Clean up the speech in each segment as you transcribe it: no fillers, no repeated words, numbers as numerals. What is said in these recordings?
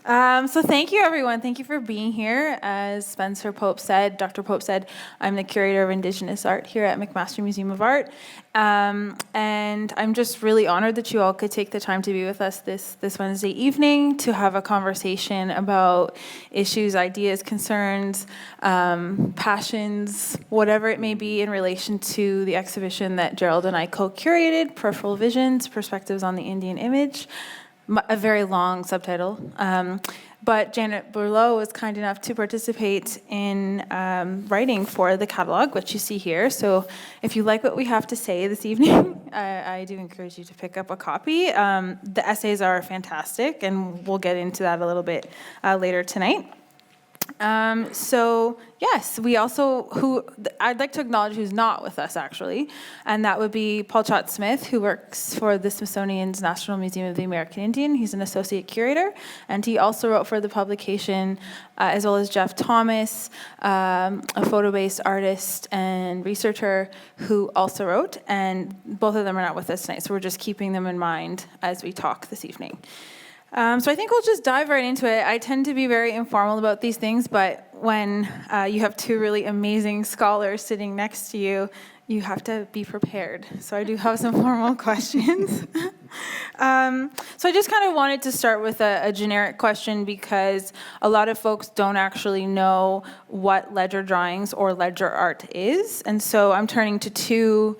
So thank you, everyone. Thank you for being here. As Dr. Pope said, I'm the curator of Indigenous art here at McMaster Museum of Art. And I'm just really honored that you all could take the time to be with us this Wednesday evening to have a conversation about issues, ideas, concerns, passions, whatever it may be in relation to the exhibition that Gerald and I co-curated, Peripheral Visions, Perspectives on the Indian Image. A very long subtitle. But Janet Berlo was kind enough to participate in writing for the catalog, which you see here. So if you like what we have to say this evening, I do encourage you to pick up a copy. The essays are fantastic, and we'll get into that a little bit later tonight. So yes, we also, I'd like to acknowledge who's not with us actually, and that would be Paul Chott-Smith, who works for the Smithsonian's National Museum of the American Indian. He's an associate curator, and he also wrote for the publication, as well as Jeff Thomas, a photo-based artist and researcher who also wrote, and both of them are not with us tonight, so we're just keeping them in mind as we talk this evening. So I think we'll just dive right into it. I tend to be very informal about these things, but when you have two really amazing scholars sitting next to you, you have to be prepared. So I do have some formal questions. So I just kind of wanted to start with a generic question because a lot of folks don't actually know what ledger drawings or ledger art is. And so I'm turning to two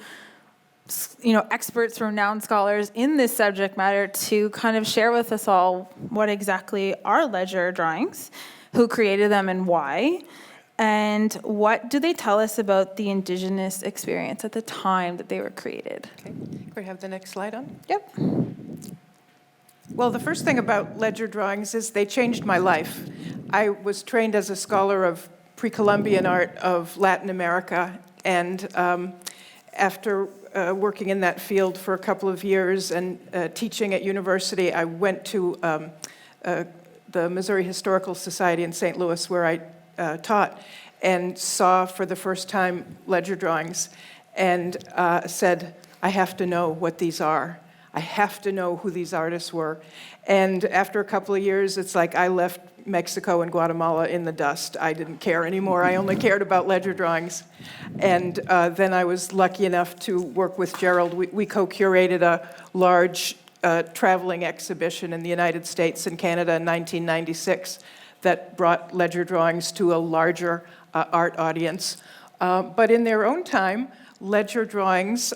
experts, renowned scholars in this subject matter to kind of share with us all what exactly are ledger drawings, who created them and why, and what do they tell us about the Indigenous experience at the time that they were created. Okay, we have the next slide on. Yep. Well, the first thing about ledger drawings is they changed my life. I was trained as a scholar of pre-Columbian art of Latin America, and after working in that field for a couple of years and teaching at university, I went to the Missouri Historical Society in St. Louis where I taught and saw for the first time ledger drawings and said, I have to know what these are. I have to know who these artists were. And after a couple of years, it's like I left Mexico and Guatemala in the dust. I didn't care anymore. I only cared about ledger drawings. And then I was lucky enough to work with Gerald. We co-curated a large traveling exhibition in the United States and Canada in 1996 that brought ledger drawings to a larger art audience. But in their own time, ledger drawings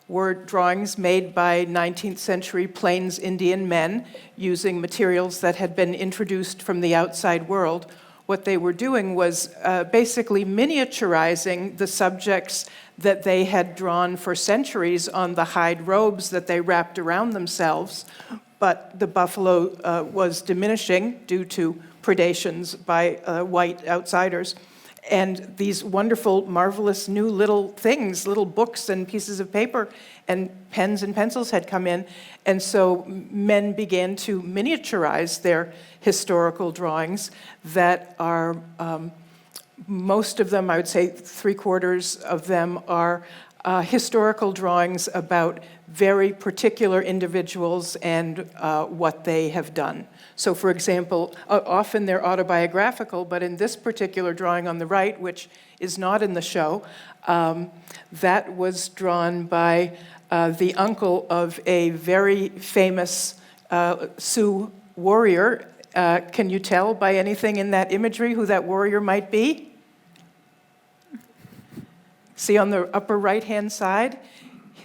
were drawings made by 19th century Plains Indian men using materials that had been introduced from the outside world. What they were doing was basically miniaturizing the subjects that they had drawn for centuries on the hide robes that they wrapped around themselves, but the buffalo was diminishing due to predations by white outsiders. And these wonderful, marvelous new little things, little books and pieces of paper and pens and pencils had come in. And so men began to miniaturize their historical drawings that are, most of them, I would say 3/4 of them are historical drawings about very particular individuals and what they have done. So for example, often they're autobiographical, but in this particular drawing on the right, which is not in the show, that was drawn by the uncle of a very famous Sioux warrior. Can you tell by anything in that imagery who that warrior might be? See on the upper right-hand side,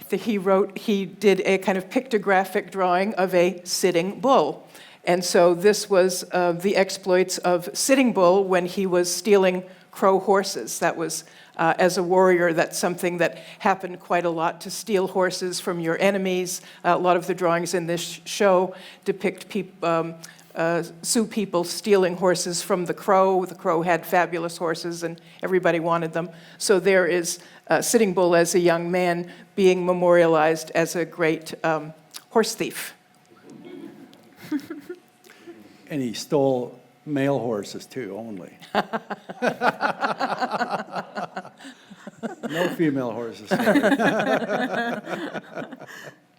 he did a kind of pictographic drawing of a sitting bull. And so this was the exploits of Sitting Bull when he was stealing crow horses. That was, as a warrior, that's something that happened quite a lot, to steal horses from your enemies. A lot of the drawings in this show depict Sioux people stealing horses from the Crow. The Crow had fabulous horses and everybody wanted them. So there is Sitting Bull as a young man being memorialized as a great horse thief. And he stole male horses too, only. No female horses.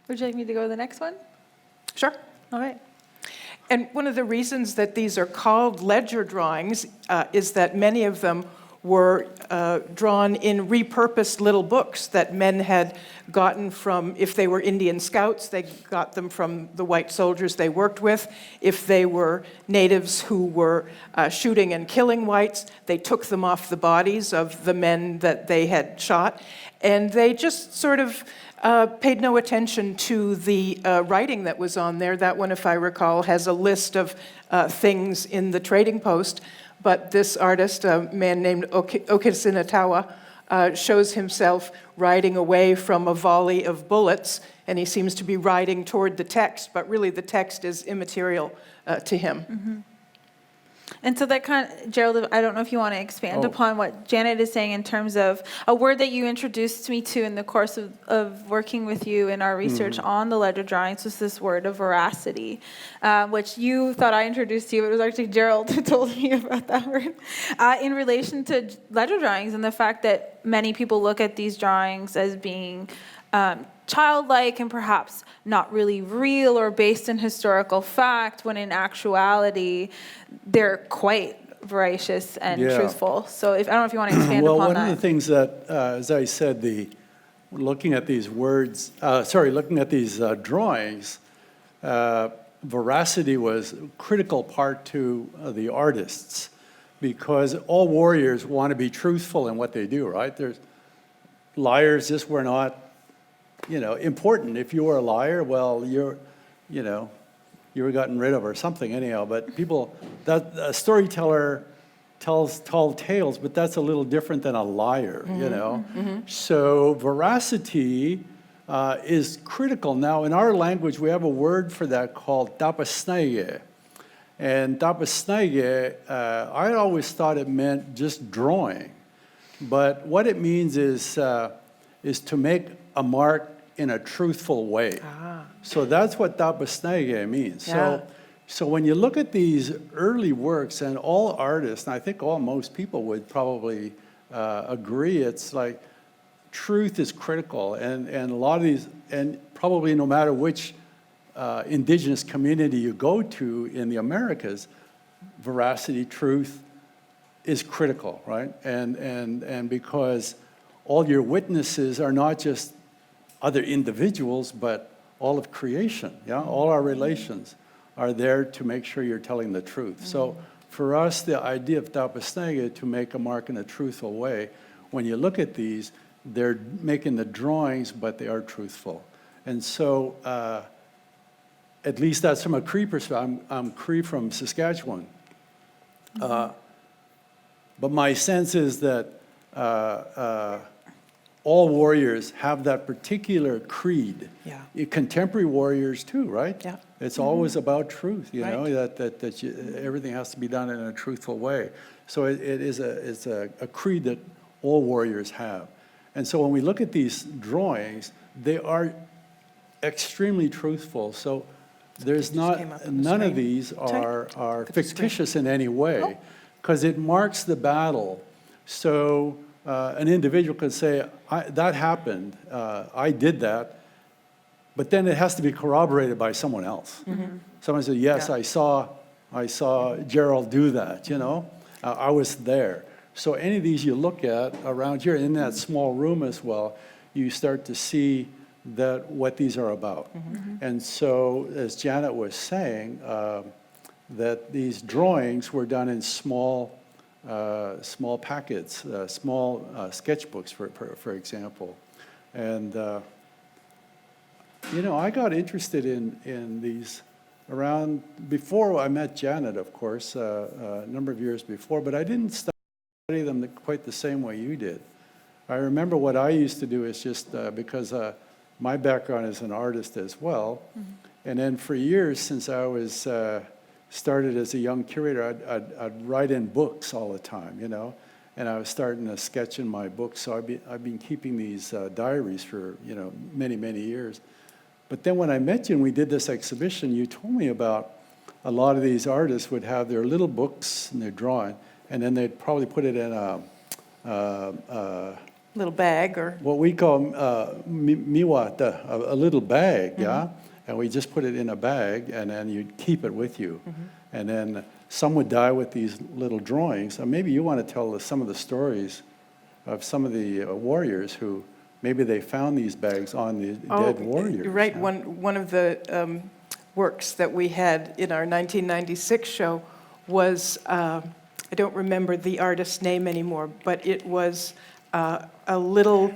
Would you like me to go to the next one? Sure. All right. And one of the reasons that these are called ledger drawings is that many of them were drawn in repurposed little books that men had gotten from, if they were Indian scouts, they got them from the white soldiers they worked with. If they were natives who were shooting and killing whites, they took them off the bodies of the men that they had shot. And they just sort of paid no attention to the writing that was on there. That one, if I recall, has a list of things in the trading post. But this artist, a man named Okisinatawa, shows himself riding away from a volley of bullets, and he seems to be riding toward the text, but really the text is immaterial to him. Mm-hmm. And so that kind of, Gerald, I don't know if you want to expand upon what Janet is saying in terms of a word that you introduced me to in the course of working with you in our research on the ledger drawings was this word of veracity, which you thought I introduced to you, but it was actually Gerald who told me about that word, in relation to ledger drawings and the fact that many people look at these drawings as being childlike and perhaps not really real or based in historical fact, when in actuality they're quite veracious and truthful. So I don't know if you want to expand upon that. Well, one of the things that, as I said, looking at these words, looking at these drawings, veracity was a critical part to the artists, because all warriors want to be truthful in what they do, right? There's liars just were not important. If you were a liar, well, you were gotten rid of or something anyhow. But a storyteller tells tall tales, but that's a little different than a liar, So veracity is critical. Now, in our language, we have a word for that called tapasnege. And tapasnege, I always thought it meant just drawing. But what it means is to make a mark in a truthful way. So that's what tapasnege means. Yeah. So when you look at these early works, and all artists, and I think most people would probably agree, it's like truth is critical. And a lot of these, and probably no matter which indigenous community you go to in the Americas, veracity, truth is critical, right? And because all your witnesses are not just other individuals, but all of creation, all our relations are there to make sure you're telling the truth. So for us, the idea of tapasnege, to make a mark in a truthful way, when you look at these, they're making the drawings, but they are truthful. And so, at least that's from a Cree perspective. I'm Cree from Saskatchewan. But my sense is that all warriors have that particular creed. Yeah. Contemporary warriors too, right? Yeah. It's always about truth, Right. that everything has to be done in a truthful way. So it's a creed that all warriors have. And so when we look at these drawings, they are extremely truthful. So there's none of these are fictitious in any way, because it marks the battle. So an individual could say, that happened, I did that, but then it has to be corroborated by someone else. Someone says, yes, I saw Gerald do that, I was there. So any of these you look at around here, in that small room as well, you start to see that what these are about. And so, as Janet was saying, that these drawings were done in small packets, small sketchbooks, for example. And, I got interested in these around, before I met Janet, of course, a number of years before, but I didn't study them quite the same way you did. I remember what I used to do is just, because my background is an artist as well, and then for years, since I was started as a young curator, I'd write in books all the time, and I was starting to sketch in my books. So I've been keeping these diaries for many, many years. But then when I met you and we did this exhibition, you told me about a lot of these artists would have their little books and their drawing, and then they'd probably put it in a little bag or what we call miwata, a little bag, and we just put it in a bag, and then you'd keep it with you. And then some would die with these little drawings. And maybe you want to tell us some of the stories of some of the warriors who maybe they found these bags on the dead warriors. Right. One of the works that we had in our 1996 show was, I don't remember the artist's name anymore, but it was a little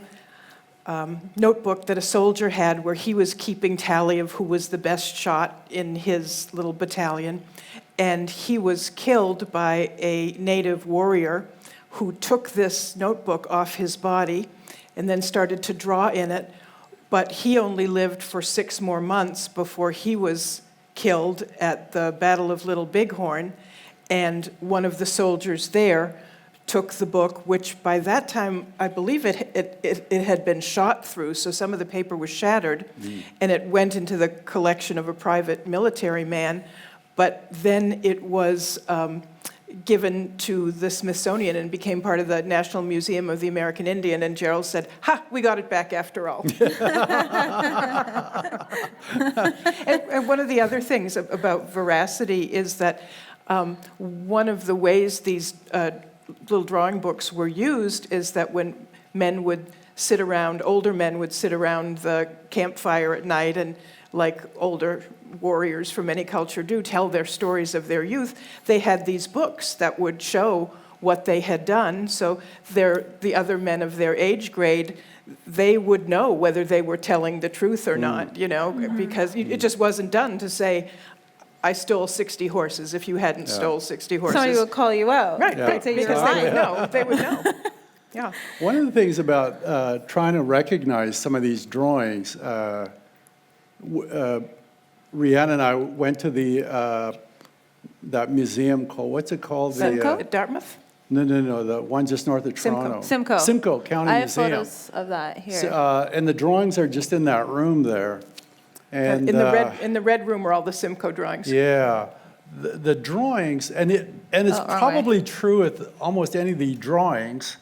notebook that a soldier had where he was keeping tally of who was the best shot in his little battalion. And he was killed by a native warrior who took this notebook off his body and then started to draw in it. But he only lived for 6 more months before he was killed at the Battle of Little Bighorn. And one of the soldiers there took the book, which by that time, I believe it had been shot through, so some of the paper was shattered, and it went into the collection of a private military man. But then it was given to the Smithsonian and became part of the National Museum of the American Indian, and Gerald said, "Ha, we got it back after all." And one of the other things about veracity is that one of the ways these little drawing books were used is that when men would sit around, older men would sit around the campfire at night and, like older warriors from any culture do, tell their stories of their youth, they had these books that would show what they had done. So the other men of their age grade, they would know whether they were telling the truth or not, because it just wasn't done to say, "I stole 60 horses," if you hadn't stole 60 horses. Somebody would call you out. Right, They'd say you were because they lying. would know. They would know. Yeah. One of the things about trying to recognize some of these drawings, RHÉANNE and I went to that museum called, what's it called? Simcoe? At Dartmouth? No, the one just north of Toronto. Simcoe County I have Museum. photos of that here. And the drawings are just in that room there. And in the red room are all the Simcoe drawings. yeah, the drawings, and it's probably true with almost any of the drawings.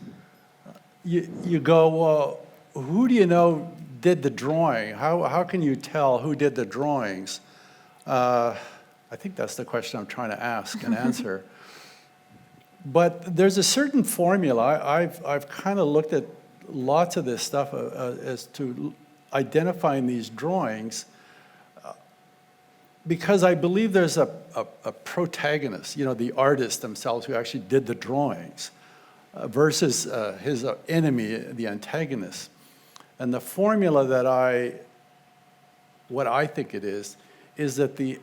You go, well, who do you know did the drawing? How can you tell who did the drawings? I think that's the question I'm trying to ask and answer. But there's a certain formula. I've kind of looked at lots of this stuff as to identifying these drawings, because I believe there's a protagonist, the artist themselves who actually did the drawings, versus his enemy, the antagonist. And the formula what I think it is that the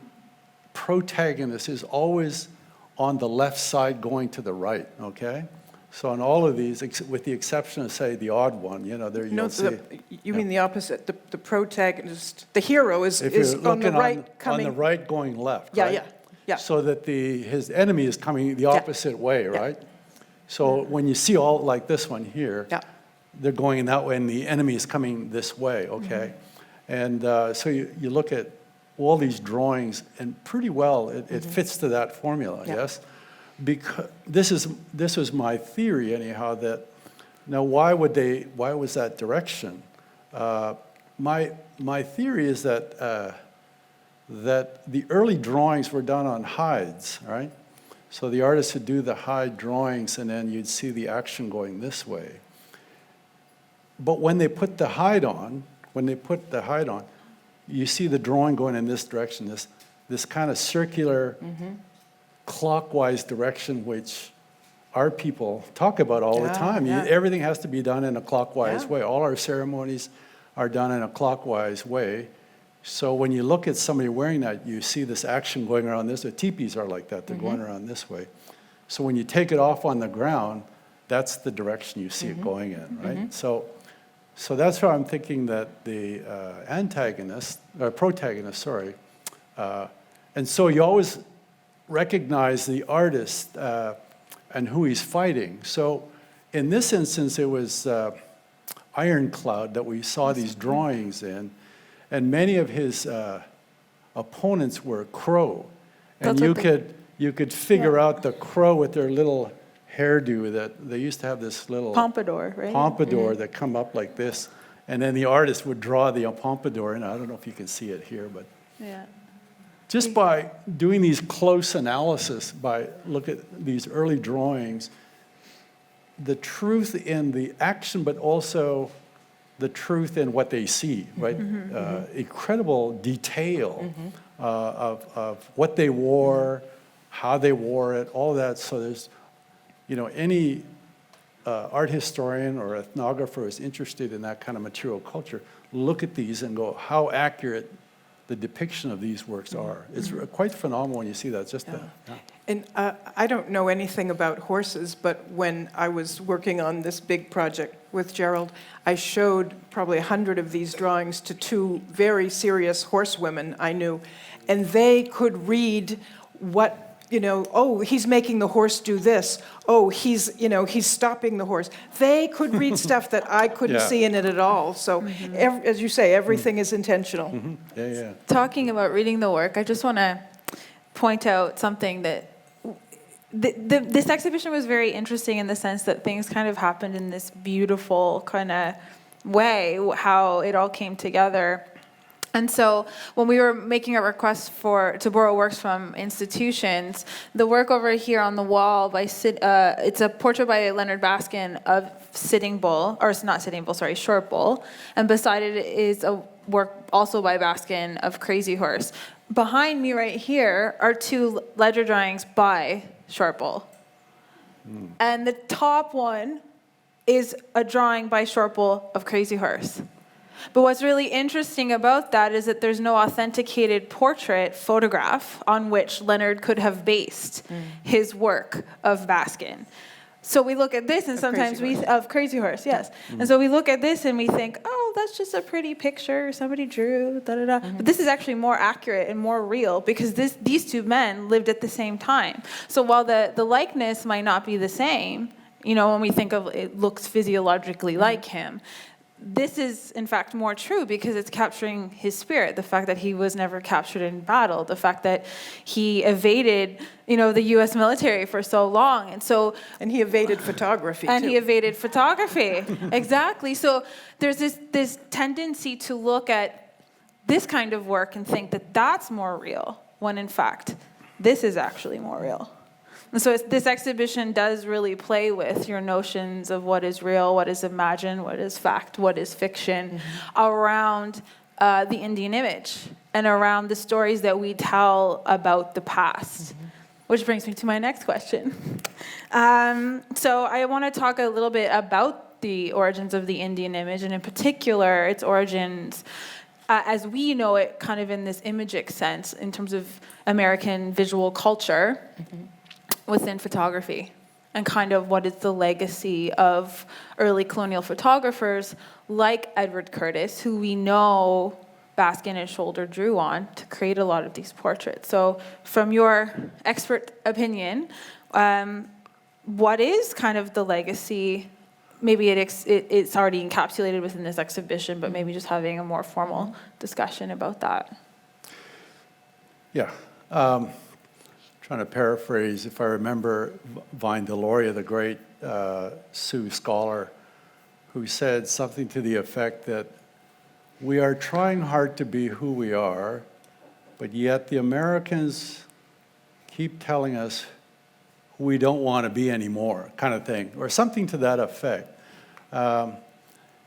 protagonist is always on the left side going to the right, okay? So in all of these, with the exception of, say, the odd one, there you'll see. You mean the opposite. The protagonist, the hero is If on the right on the right going left, Yeah, right? yeah. So that his enemy is coming the opposite way, right? So when you see all like this one here, they're going in that way, and the enemy is coming this way, okay? And so you look at all these drawings, and pretty well it fits to that formula, yes? Because this was my theory anyhow, that now why was that direction? My theory is that the early drawings were done on hides, right? So the artist would do the hide drawings, and then you'd see the action going this way. But when they put the hide on, you see the drawing going in this direction, this kind of circular, clockwise direction, which our people talk about all the time. Everything has to be done in a clockwise way. All our ceremonies are done in a clockwise way. So when you look at somebody wearing that, you see this action going around this. The teepees are like that. They're going around this way. So when you take it off on the ground, that's the direction you see it going in, right? So that's why I'm thinking that the protagonist, and so you always recognize the artist and who he's fighting. So in this instance, it was Ironclad that we saw these drawings in, and many of his opponents were Crow, and you could figure out the Crow with their little hairdo that they used to have this little Pompadour, right? Pompadour that come up like this, And then the artist would draw the pompadour, and I don't know if you can see it here, but Yeah. just by doing these close analysis, by look at these early drawings, the truth in the action, but also the truth in what they see, right? Incredible detail of what they wore, how they wore it, all that. So there's, any art historian or ethnographer is interested in that kind of material culture, look at these and go, how accurate the depiction of these works are. It's quite phenomenal when you see that. It's just that. Yeah. And I don't know anything about horses, but when I was working on this big project with Gerald, I showed probably 100 of these drawings to 2 very serious horsewomen I knew, and they could read what, oh, he's making the horse do this. Oh, he's stopping the horse. They could read stuff that I couldn't Yeah. see in it at all. So, as you say, everything is intentional. Yeah. Talking about reading the work, I just want to point out something that this exhibition was very interesting in the sense that things kind of happened in this beautiful kind of way, how it all came together. And so when we were making a request to borrow works from institutions, the work over here on the wall it's a portrait by Leonard Baskin of Sitting Bull, or not Sitting Bull, sorry, Short Bull, and beside it is a work also by Baskin of Crazy Horse. Behind me right here are 2 ledger drawings by Short Bull. And the top one is a drawing by Short Bull of Crazy Horse. But what's really interesting about that is that there's no authenticated portrait photograph on which Leonard could have based his work of Baskin. So we look at this and sometimes of Crazy Horse, yes. And so we look at this and we think, oh, that's just a pretty picture somebody drew, da-da-da. But this is actually more accurate and more real because these 2 men lived at the same time. So while the likeness might not be the same, when we think of it looks physiologically like him, this is, in fact, more true because it's capturing his spirit, the fact that he was never captured in battle, the fact that he evaded, the U.S. military for so long. And he evaded photography, And too. he evaded photography, exactly. So there's this tendency to look at this kind of work and think that that's more real, when, in fact, this is actually more real. And so this exhibition does really play with your notions of what is real, what is imagined, what is fact, what is fiction, around the Indian image and around the stories that we tell about the past. Which brings me to my next question. So I want to talk a little bit about the origins of the Indian image, and in particular, its origins as we know it, kind of in this imagic sense, in terms of American visual culture. Within photography, and kind of what is the legacy of early colonial photographers like Edward Curtis, who we know Baskin and Scholder drew on to create a lot of these portraits. So from your expert opinion, what is kind of the legacy? Maybe it's already encapsulated within this exhibition, but maybe just having a more formal discussion about that. Yeah. Trying to paraphrase, if I remember, Vine Deloria, the great Sioux scholar, who said something to the effect that we are trying hard to be who we are, but yet the Americans keep telling us who we don't want to be anymore, kind of thing, or something to that effect.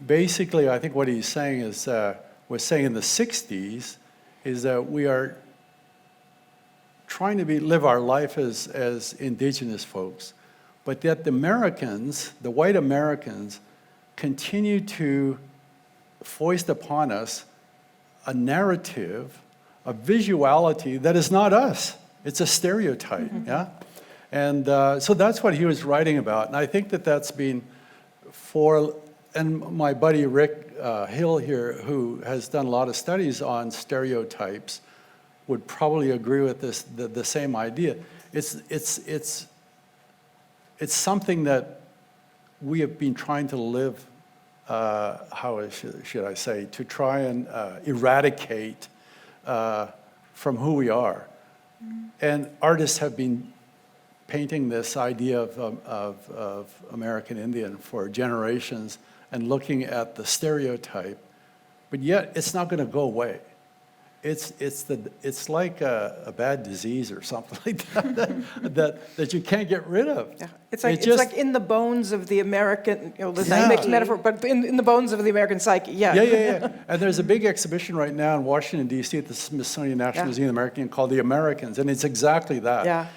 Basically, I think what he's saying is, was saying in the 60s, is that we are trying to live our life as indigenous folks, but yet the Americans, the white Americans, continue to foist upon us a narrative, a visuality that is not us. It's a stereotype, yeah? And so that's what he was writing about. And I think that that's been and my buddy Rick Hill here, who has done a lot of studies on stereotypes, would probably agree with this, the same idea. It's something that we have been trying to live, how should I say, to try and eradicate from who we are. And artists have been painting this idea of American Indian for generations, and looking at the stereotype, but yet it's not going to go away. It's like a bad disease or something like that you can't get rid of. Yeah. It's like in the bones of the American, this makes metaphor, but in the bones of the American psyche, Yeah. And there's a big exhibition right now in Washington, D.C. at the Smithsonian National Museum of the American called The Americans, and it's exactly that. Yeah.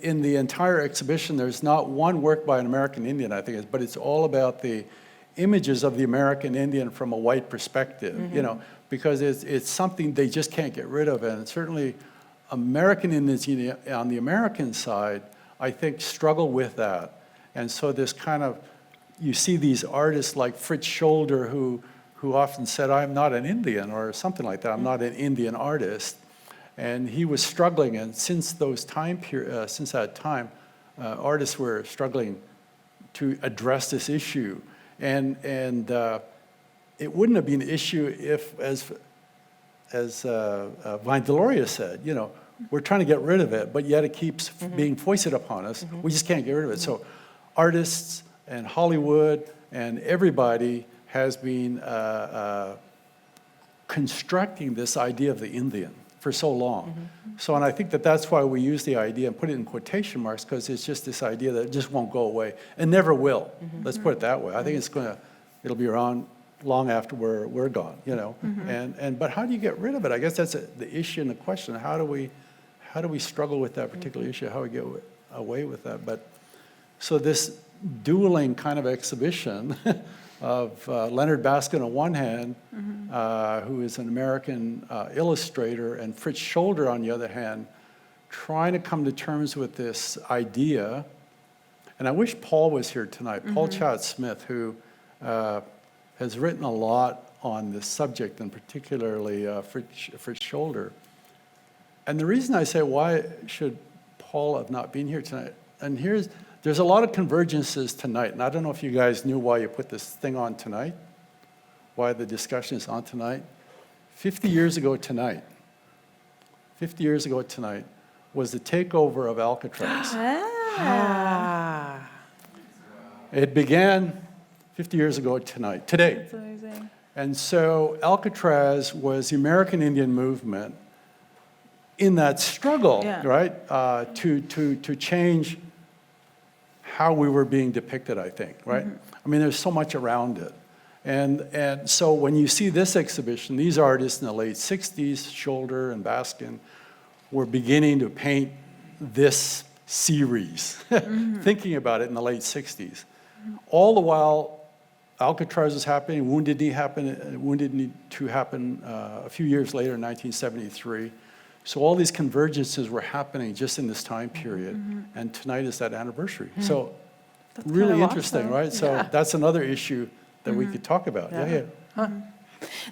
In the entire exhibition, there's not one work by an American Indian, I think, but it's all about the images of the American Indian from a white perspective, because it's something they just can't get rid of. And certainly American Indians on the American side, I think, struggle with that. And so this kind of, you see these artists like Fritz Scholder who often said, I'm not an Indian, or something like that, I'm not an Indian artist. And he was struggling, and since that time, artists were struggling to address this issue. And it wouldn't have been an issue if, as Vine Deloria said, we're trying to get rid of it, but yet it keeps being foisted upon us. We just can't get rid of it. So artists and Hollywood and everybody has been constructing this idea of the Indian for so long. So, and I think that's why we use the idea and put it in quotation marks, because it's just this idea that it just won't go away and never will. Let's put it that way. I think it'll be around long after we're gone, but how do you get rid of it? I guess that's the issue and the question. How do we struggle with that particular issue? How do we get away with that? But so this dueling kind of exhibition of Leonard Baskin on one hand, who is an American illustrator, and Fritz Scholder on the other hand, trying to come to terms with this idea. And I wish Paul was here tonight, Paul Chatt-Smith, who has written a lot on this subject, and particularly Fritz Scholder. And the reason I say, why should Paul have not been here tonight? And there's a lot of convergences tonight, and I don't know if you guys knew why you put this thing on tonight, why the discussion is on tonight. 50 years ago tonight was the takeover of Alcatraz. It began 50 years ago today. That's amazing. And so Alcatraz was the American Indian movement in that struggle, right, to change how we were being depicted, I think, right? I mean, there's so much around it. And so when you see this exhibition, these artists in the late 60s, Scholder and Baskin, were beginning to paint this series, thinking about it in the late 60s. All the while, Alcatraz was happening, Wounded Knee 2 happened a few years later in 1973. So all these convergences were happening just in this time period, and tonight is that anniversary. So that's really interesting, awesome. Right? So that's another issue that we could talk about.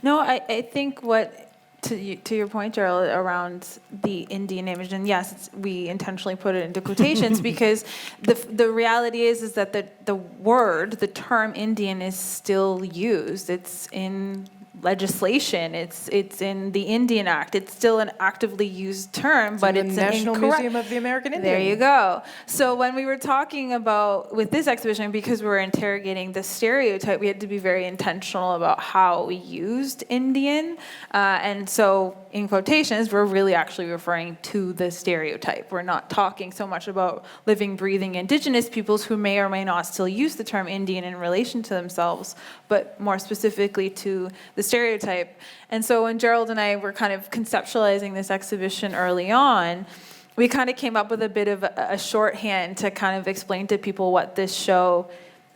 No, I think to your point, Gerald, around the Indian image, and yes, we intentionally put it into quotations because the reality is that the term Indian is still used. It's in legislation. It's in the Indian Act. It's still an actively used term, but it's the National Museum of the American Indian. There you go. So when we were talking about, with this exhibition, because we were interrogating the stereotype, we had to be very intentional about how we used Indian. And so in quotations, we're really actually referring to the stereotype. We're not talking so much about living, breathing Indigenous peoples who may or may not still use the term Indian in relation to themselves, but more specifically to the stereotype. And so when Gerald and I were kind of conceptualizing this exhibition early on, we kind of came up with a bit of a shorthand to kind of explain to people what this show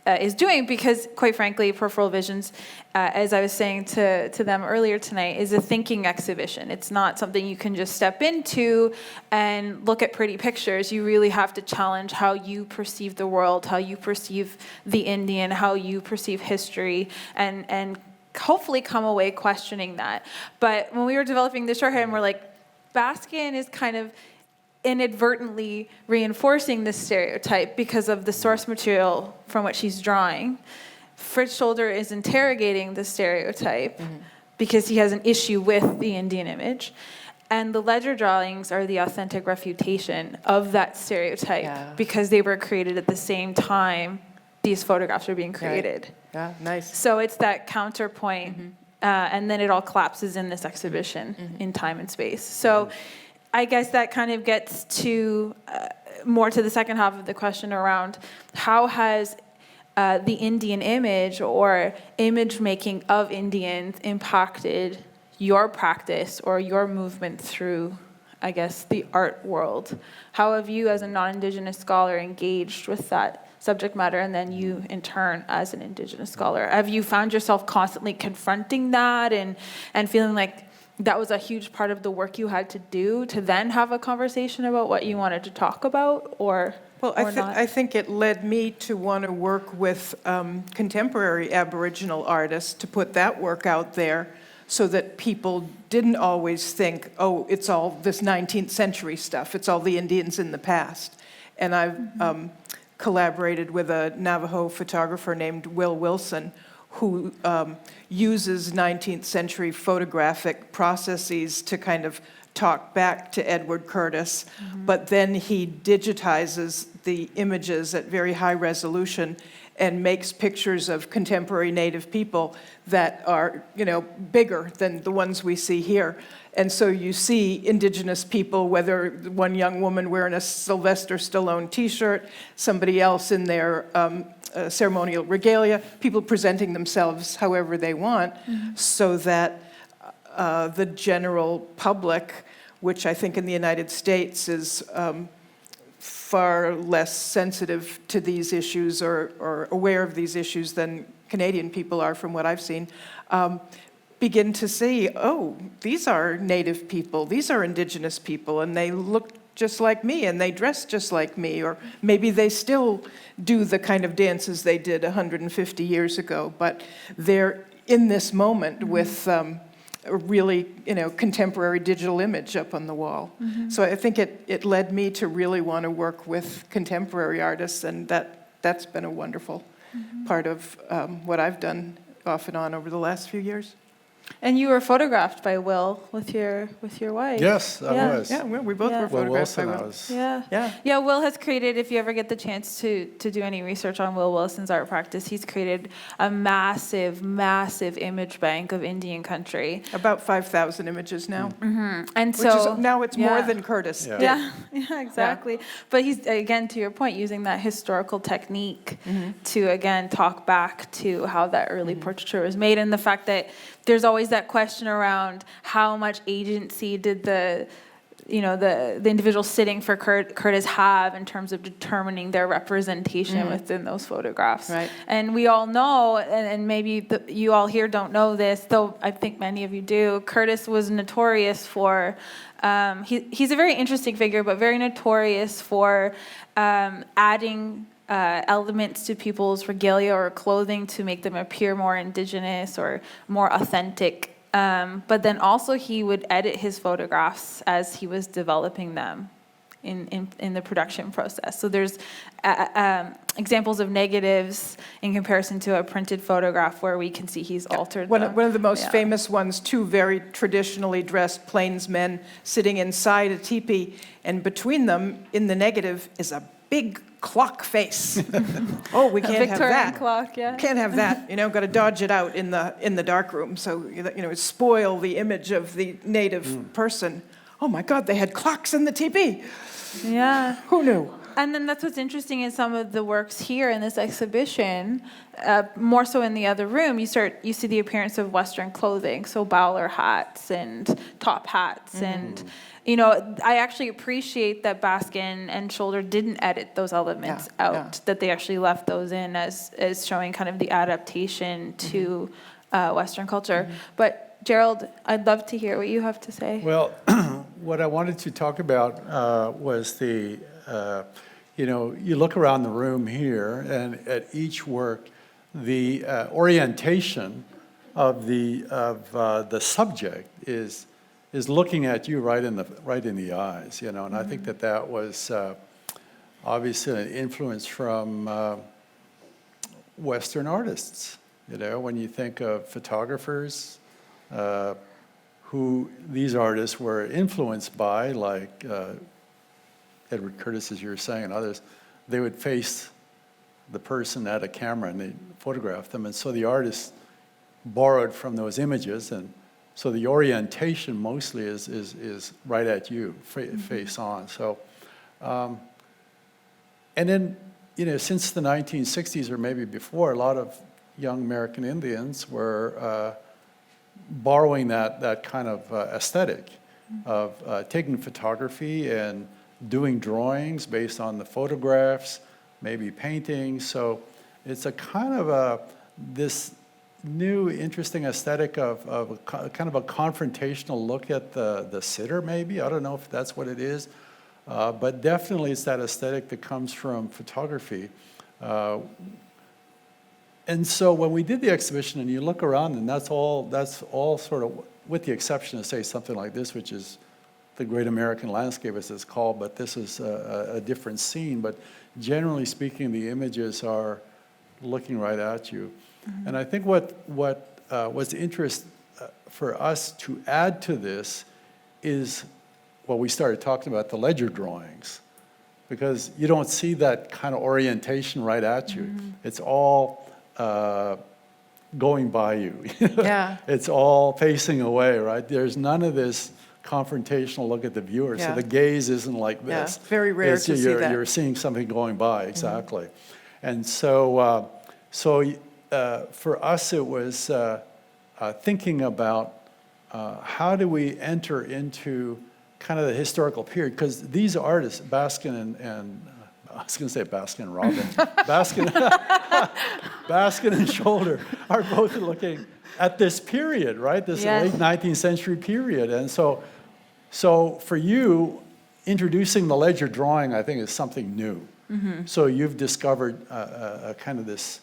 is doing, because quite frankly, Peripheral Visions, as I was saying to them earlier tonight, is a thinking exhibition. It's not something you can just step into and look at pretty pictures. You really have to challenge how you perceive the world, how you perceive the Indian, how you perceive history, and hopefully come away questioning that. But when we were developing the shorthand, we're like, Baskin is kind of inadvertently reinforcing this stereotype because of the source material from which he's drawing. Fritz Scholder is interrogating the stereotype because he has an issue with the Indian image. And the ledger drawings are the authentic refutation of that stereotype because they were created at the same time these photographs are being created. Yeah, nice. So it's that counterpoint, and then it all collapses in this exhibition in time and space. So I guess that kind of gets to more to the second half of the question around how has the Indian image or image making of Indians impacted your practice or your movement through, I guess, the art world? How have you as a non-Indigenous scholar engaged with that subject matter, and then you in turn as an Indigenous scholar? Have you found yourself constantly confronting that and feeling like that was a huge part of the work you had to do to then have a conversation about what you wanted to talk about, or Well, I think it led me to want to work with contemporary Aboriginal artists to put that work out there so that people didn't always think, oh, it's all this 19th century stuff, it's all the Indians in the past. And I've collaborated with a Navajo photographer named Will Wilson, who uses 19th century photographic processes to kind of talk back to Edward Curtis, but then he digitizes the images at very high resolution and makes pictures of contemporary Native people that are, bigger than the ones we see here. And so you see Indigenous people, whether one young woman wearing a Sylvester Stallone t-shirt, somebody else in their ceremonial regalia, people presenting themselves however they want, so that the general public, which I think in the United States is far less sensitive to these issues or aware of these issues than Canadian people are, from what I've seen, begin to see, oh, these are Native people, these are Indigenous people, and they look just like me, and they dress just like me, or maybe they still do the kind of dances they did 150 years ago, but they're in this moment with a really, contemporary digital image up on the wall. So I think it led me to really want to work with contemporary artists, and that's been a wonderful part of what I've done off and on over the last few years. And you were photographed by Will with your wife. Yes, I was. Yeah, we both were Will photographed by Wilson, I Will. was. Yeah. Will has created, if you ever get the chance to do any research on Will Wilson's art practice, he's created a massive, massive image bank of Indian country. About 5,000 images now. And Which so is, now it's more than Curtis did. Yeah, exactly. But he's, again, to your point, using that historical technique to, again, talk back to how that early portraiture was made, and the fact that there's always that question around how much agency did the individual sitting for Curtis have in terms of determining their representation within those photographs. Right. And we all know, and maybe you all here don't know this, though I think many of you do, Curtis was notorious for, he's a very interesting figure, but very notorious for adding elements to people's regalia or clothing to make them appear more Indigenous or more authentic. But then also he would edit his photographs as he was developing them in the production process. So there's examples of negatives in comparison to a printed photograph where we can see he's altered them. One of the most famous ones, two very traditionally dressed plainsmen sitting inside a teepee, and between them in the negative is a big clock face. Oh, we can't have that. Clock, yeah. Can't have that. Got to dodge it out in the dark room. So spoil the image of the native person. Oh my God, they had clocks in the teepee. Yeah. Who knew? And then that's what's interesting in some of the works here in this exhibition, more so in the other room, you see the appearance of Western clothing, so bowler hats and top hats and. I actually appreciate that Baskin and Scholder didn't edit those elements out, that they actually left those in as showing kind of the adaptation to Western culture. But Gerald, I'd love to hear what you have to say. Well, what I wanted to talk about was the, you look around the room here, and at each work, the orientation of the subject is looking at you right in the eyes, and I think that was obviously an influence from Western artists. When you think of photographers who these artists were influenced by, like Edward Curtis, as you were saying, and others, they would face the person at a camera and they photographed them. And so the artist borrowed from those images, and so the orientation mostly is right at you, face on. So, and then, since the 1960s or maybe before, a lot of young American Indians were borrowing that kind of aesthetic of taking photography and doing drawings based on the photographs, maybe paintings. So it's a kind of this new interesting aesthetic of kind of a confrontational look at the sitter, maybe. I don't know if that's what it is. But definitely it's that aesthetic that comes from photography. And so when we did the exhibition and you look around, and that's all sort of, with the exception of, say, something like this, which is the Great American Landscape, as it's called, but this is a different scene. But generally speaking, the images are looking right at you. Mm-hmm. And I think what was interest for us to add to this is, well, we started talking about the ledger drawings, because you don't see that kind of orientation right at you. Mm-hmm. It's all going by you. Yeah. It's all facing away, right? There's none of this confrontational look at the viewer. Yeah. So the gaze isn't like this. Yeah, very rare to see that. You're seeing something going by, exactly. Mm-hmm. And so, for us, it was thinking about how do we enter into kind of the historical period, because these artists, Baskin and I was going to say Baskin and Robin, Baskin and Scholder are both looking at this period, right? This late 19th century period. And so for you, introducing the ledger drawing, I think, is something new. Mm-hmm. So you've discovered a kind of this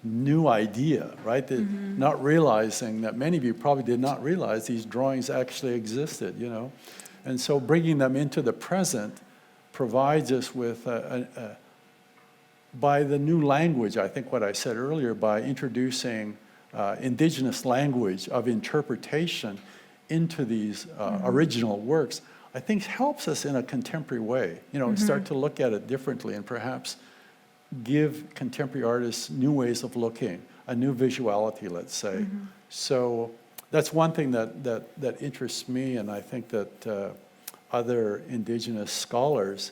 new idea, right? That not realizing that many of you probably did not realize these drawings actually existed, And so bringing them into the present provides us with, by the new language, I think what I said earlier, by introducing indigenous language of interpretation into these original works, I think helps us in a contemporary way, start to look at it differently and perhaps give contemporary artists new ways of looking, a new visuality, let's say. Mm-hmm. So that's one thing that interests me, and I think that other indigenous scholars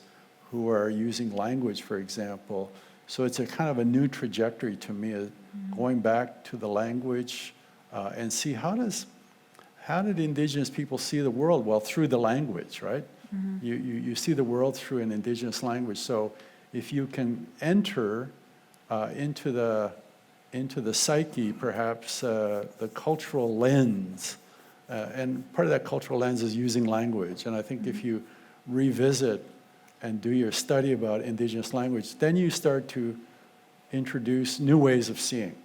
who are using language, for example, so it's a kind of a new trajectory to me, going back to the language and see how did indigenous people see the world? Well, through the language, right? Mm-hmm. You see the world through an indigenous language. So if you can enter into the psyche, perhaps the cultural lens, and part of that cultural lens is using language. And I think if you revisit and do your study about indigenous language, then you start to introduce new ways of seeing.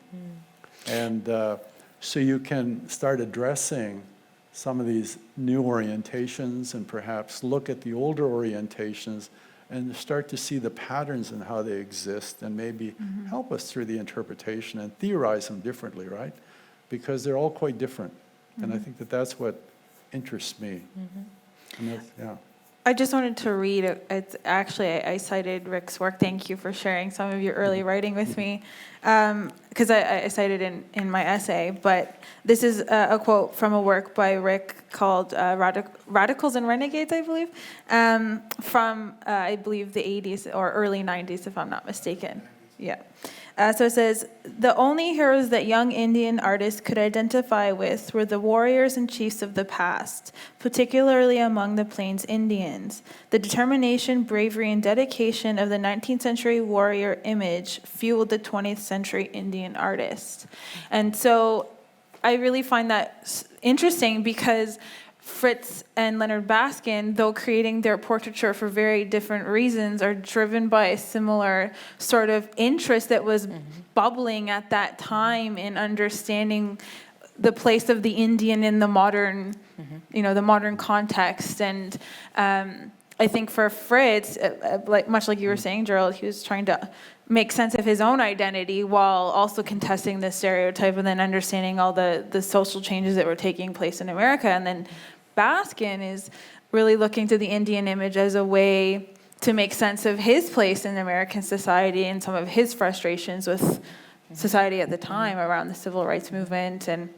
And so you can start addressing some of these new orientations and perhaps look at the older orientations and start to see the patterns and how they exist, and maybe help us through the interpretation and theorize them differently, right? Because they're all quite different. And I think that's what interests me. And that's, I just wanted to read, it's actually, I cited Rick's work. Thank you for sharing some of your early writing with me, because I cited in my essay. But this is a quote from a work by Rick called Radicals and Renegades, I believe, from, I believe, the 80s or early 90s, if I'm not mistaken. Yeah. So it says, the only heroes that young Indian artists could identify with were the warriors and chiefs of the past, particularly among the Plains Indians. The determination, bravery, and dedication of the 19th century warrior image fueled the 20th century Indian artist. And so I really find that interesting, because Fritz and Leonard Baskin, though creating their portraiture for very different reasons, are driven by a similar sort of interest that was bubbling at that time in understanding the place of the Indian in the modern, the modern context. And I think for Fritz, much like you were saying, Gerald, he was trying to make sense of his own identity while also contesting the stereotype and then understanding all the social changes that were taking place in America. And then Baskin is really looking to the Indian image as a way to make sense of his place in American society and some of his frustrations with society at the time around the civil rights movement. And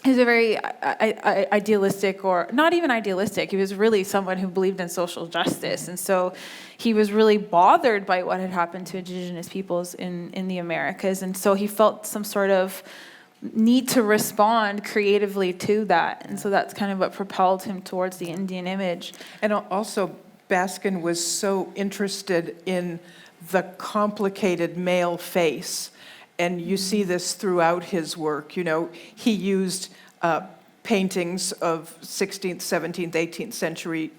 he was a very idealistic, or not even idealistic, he was really someone who believed in social justice. And so he was really bothered by what had happened to Indigenous peoples in the Americas. And so he felt some sort of need to respond creatively to that. And so that's kind of what propelled him towards the Indian image. And also, Baskin was so interested in the complicated male face. And you see this throughout his work. You know, he used paintings of 16th, 17th, 18th century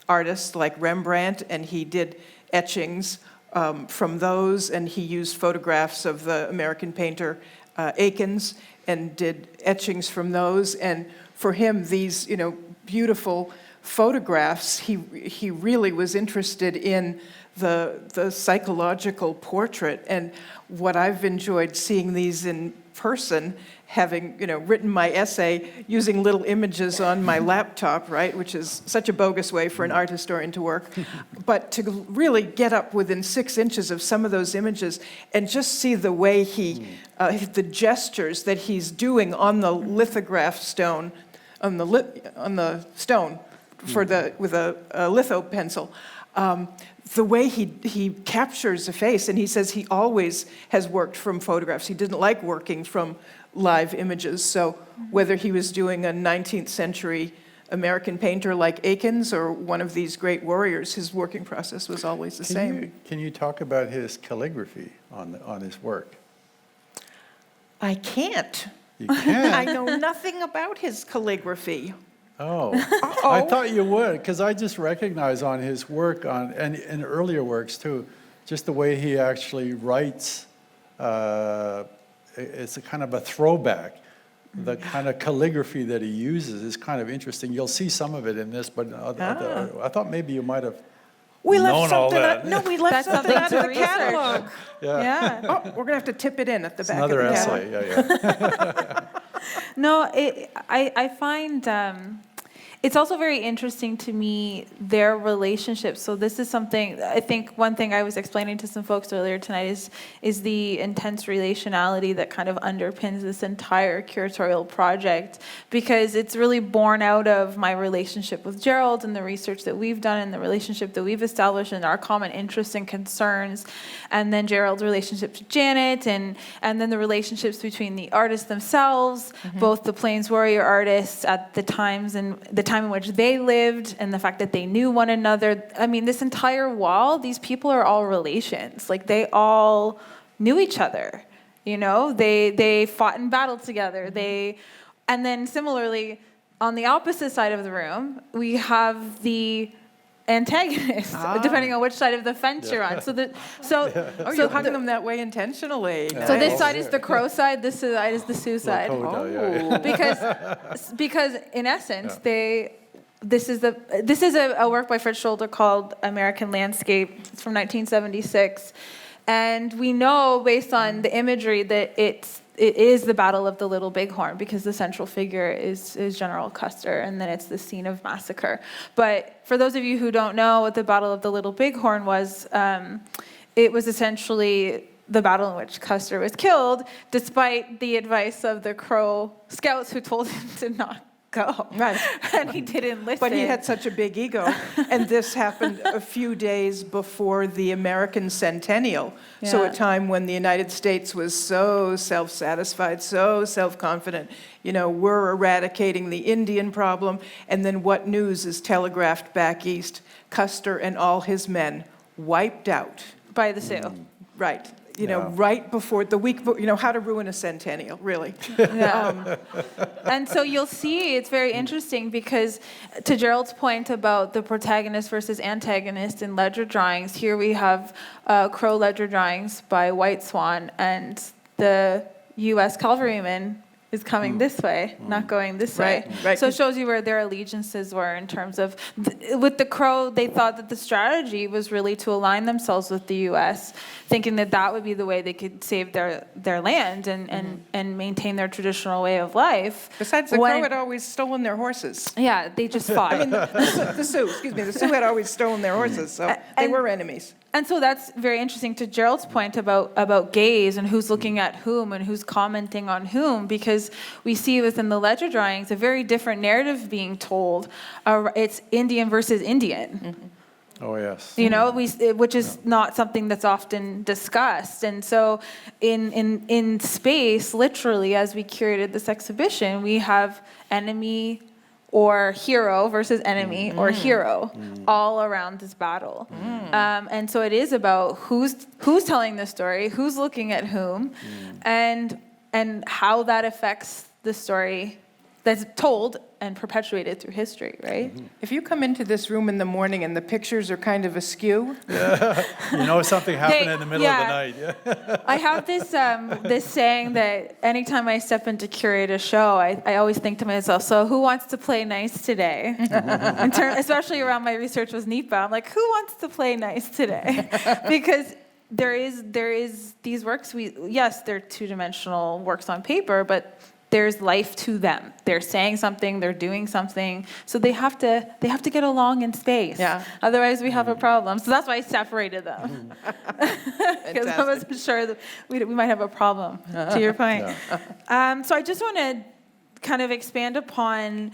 artists like Rembrandt, and he did etchings from those, and he used photographs of the American painter Akins and did etchings from those. And for him, these, you know, beautiful photographs, he really was interested in the psychological portrait. And what I've enjoyed seeing these in person, having, you know, written my essay using little images on my laptop, right, which is such a bogus way for an art historian to work, but to really get up within 6 inches of some of those images and just see the way the gestures that he's doing on the lithograph stone, on the stone with a litho pencil. The way he captures a face, and he says he always has worked from photographs. He didn't like working from live images. So whether he was doing a 19th century American painter like Akins or one of these great warriors, his working process was always the same. Can you talk about his calligraphy on his work? I can't. You can't? I know nothing about his calligraphy. Oh, I thought you would, because I just recognize on his work, and in earlier works too, just the way he actually writes. It's a kind of a throwback. The kind of calligraphy that he uses is kind of interesting. You'll see some of it in this, but I thought maybe you might have known all that. We left something out of the research. catalog. Yeah. Oh, we're going to have to tip it in at the back Another of the catalog. essay, yeah. No, I find it's also very interesting to me, their relationship. So this is something, I think one thing I was explaining to some folks earlier tonight is the intense relationality that kind of underpins this entire curatorial project, because it's really born out of my relationship with Gerald and the research that we've done and the relationship that we've established and our common interests and concerns, and then Gerald's relationship to Janet, and then the relationships between the artists themselves, both the Plains Warrior artists at the times and the time in which they lived, and the fact that they knew one another. I mean, this entire wall, these people are all relations. Like, they all knew each other, you know? They fought in battle together. And then similarly, on the opposite side of the room, we have the antagonist, depending on which side of the fence you're on. So You hung them that way intentionally. So this side is the crow side, this side is the Sioux side. Because in essence, this is a work by Fritz Scholder called American Landscape. It's from 1976, and we know based on the imagery that it is the Battle of the Little Bighorn, because the central figure is General Custer, and then it's the scene of massacre. But for those of you who don't know what the Battle of the Little Bighorn was, it was essentially the battle in which Custer was killed, despite the advice of the Crow scouts who told him to not go. Right. And he didn't listen. But he had such a big ego. And this happened a few days before the American centennial. Yeah. So a time when the United States was so self-satisfied, so self-confident. You know, we're eradicating the Indian problem. And then what news is telegraphed back east? Custer and all his men wiped out. By the Sioux. Right. You know, right before the week, you know, how to ruin a centennial, really. Yeah. And so you'll see, it's very interesting, because to Gerald's point about the protagonist versus antagonist in ledger drawings, here we have Crow ledger drawings by White Swan, and the U.S. cavalrymen is coming this way, not going this way. Right. So it shows you where their allegiances were in terms of, with the Crow, they thought that the strategy was really to align themselves with the U.S., thinking that that would be the way they could save their land and maintain their traditional way of life. Besides, the Crow had always stolen their horses. Yeah, they just fought. The Sioux had always stolen their horses, so they were enemies. And so that's very interesting to Gerald's point about gaze and who's looking at whom and who's commenting on whom, because we see within the ledger drawings a very different narrative being told. It's Indian versus Indian. Oh, yes. You know, which is not something that's often discussed. And so in space, literally, as we curated this exhibition, we have enemy or hero versus enemy or hero all around this battle. And so it is about who's telling the story, who's looking at whom, and how that affects the story that's told and perpetuated through history, right? If you come into this room in the morning and the pictures are kind of askew, You know something happened in the middle of the night. Yeah. I have this this saying that anytime I step in to curate a show, I always think to myself, so who wants to play nice today? Especially around my research with NEPA, I'm like, who wants to play nice today? Because there is these works, yes, they're two-dimensional works on paper, but there's life to them. They're saying something, they're doing something, so they have to get along in space. Yeah. Otherwise, we have a problem. So that's why I separated them, because I wasn't sure that we might have a problem. To your point. Yeah. So I just want to kind of expand upon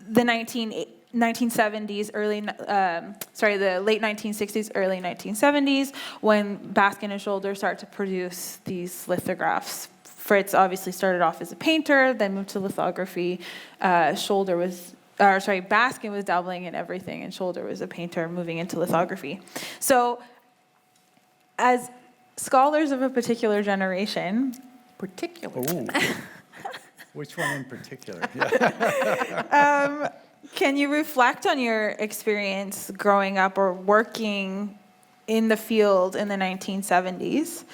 the 1970s, the late 1960s, early 1970s, when Baskin and Scholder start to produce these lithographs. Fritz obviously started off as a painter, then moved to lithography. Baskin was dabbling in everything, and Scholder was a painter moving into lithography. So, as scholars of a particular generation, Ooh. Which one in particular? can you reflect on your experience growing up or working in the field in the 1970s?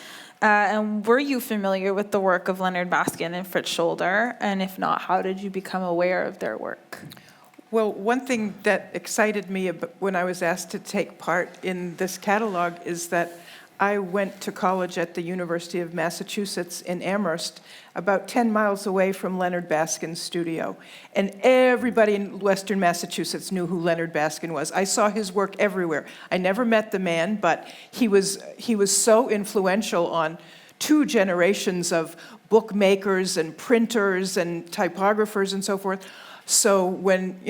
And were you familiar with the work of Leonard Baskin and Fritz Scholder? And if not, how did you become aware of their work? well, one thing that excited me when I was asked to take part in this catalog is that I went to college at the University of Massachusetts in Amherst, about 10 miles away from Leonard Baskin's studio. And everybody in Western Massachusetts knew who Leonard Baskin was. I saw his work everywhere. I never met the man, but he was so influential on 2 generations of bookmakers and printers and typographers and so forth. So when,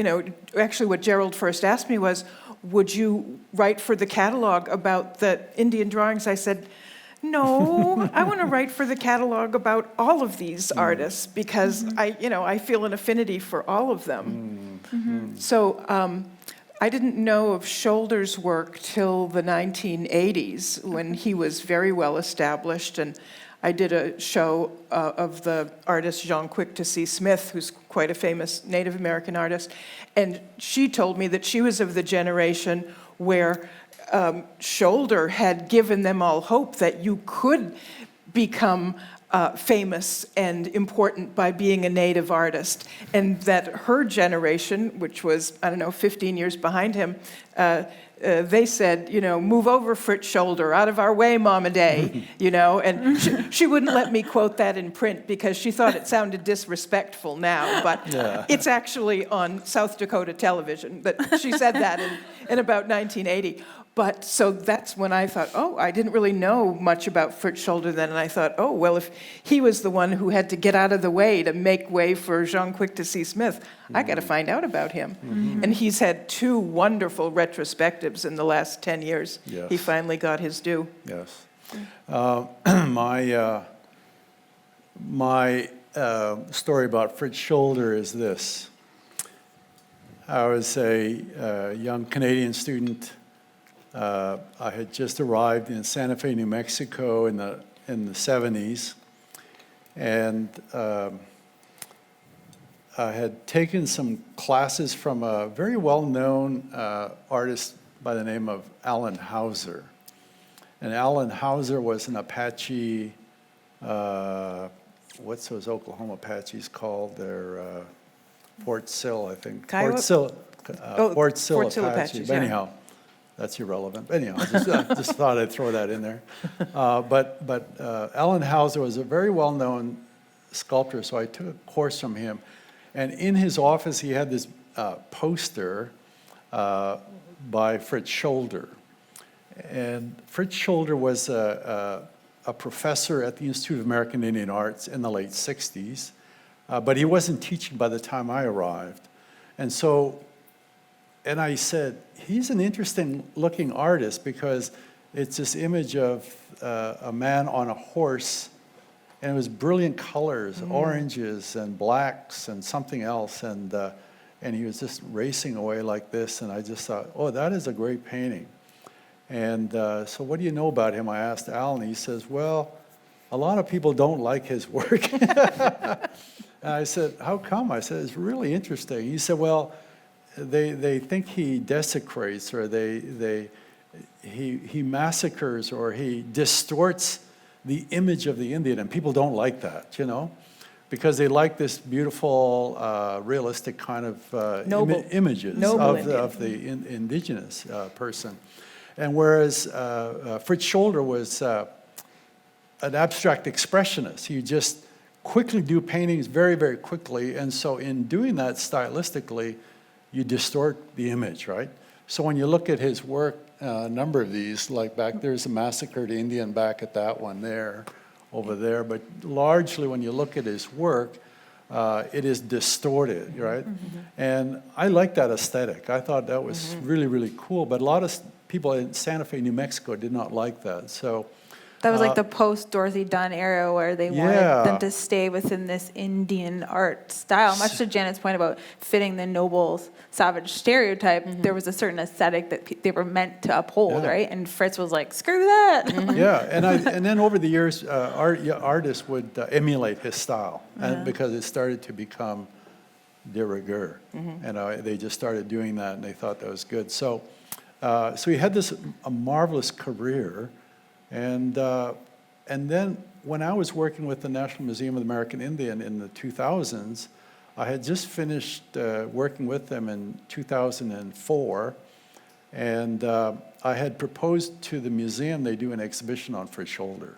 actually what Gerald first asked me was, would you write for the catalog about the Indian drawings? I said, no, I want to write for the catalog about all of these artists because I feel an affinity for all of them. Mm-hmm. So I didn't know of Scholder's work till the 1980s when he was very well established, and I did a show of the artist Jean Quick-to-See Smith, who's quite a famous Native American artist, and she told me that she was of the generation where Scholder had given them all hope that you could become famous and important by being a native artist, and that her generation, which was, 15 years behind him, they said, move over, Fritz Scholder, out of our way, Mama Day, and she wouldn't let me quote that in print because she thought it sounded disrespectful now, but it's actually on South Dakota television that she said that in about 1980. But so that's when I thought, I didn't really know much about Fritz Scholder then, and I thought, well, if he was the one who had to get out of the way to make way for Jean Quick-to-See Smith, I got to find out about him. Mm-hmm. And he's had 2 wonderful retrospectives in the last 10 years. Yes. He finally got his due. Yes. My story about Fritz Scholder is this. I was a young Canadian student. I had just arrived in Santa Fe, New Mexico in the 70s, and I had taken some classes from a very well-known artist by the name of Alan Hauser. And Alan Hauser was an Apache what's those Oklahoma Apaches called? They're Fort Sill, I think. Kiowa? Fort Sill, Fort Sill Fort Sill Apaches. Apaches, But yeah. anyhow, that's irrelevant. Anyhow, just thought I'd throw that in there. But Alan Hauser was a very well-known sculptor, so I took a course from him. And in his office, he had this poster by Fritz Scholder. And Fritz Scholder was a professor at the Institute of American Indian Arts in the late 60s, but he wasn't teaching by the time I arrived. And I said, he's an interesting looking artist because it's this image of a man on a horse, and it was brilliant colors, oranges and blacks and something else, and he was just racing away like this, and I just thought, oh, that is a great painting. And so what do you know about him? I asked Alan. He says, well, a lot of people don't like his work. And I said, how come? I said, it's really interesting. He said, well, they think he desecrates, or he massacres, or he distorts the image of the Indian, and people don't like that, you know, because they like this beautiful, realistic kind of images of the indigenous person. And whereas Fritz Scholder was an abstract expressionist, he just quickly do paintings very, very quickly, and so in doing that stylistically, you distort the image, right? So when you look at his work, a number of these, like back there's a massacred Indian back at that one there, over there, but largely when you look at his work, it is distorted, right? And I like that aesthetic. I thought that was really, really cool, but a lot of people in Santa Fe, New Mexico did not like that, so. That was like the post-Dorothy Dunn era where they wanted them to stay within this Indian art style. Much to Janet's point about fitting the noble, savage stereotype, there was a certain aesthetic that they were meant to uphold, right? And Fritz was like, screw that. Yeah, and then over the years, artists would emulate his style, and because it started to become de rigueur. And they just started doing that, and they thought that was good. So he had this a marvelous career. And then when I was working with the National Museum of the American Indian in the 2000s, I had just finished working with them in 2004, and I had proposed to the museum they do an exhibition on Fritz Scholder.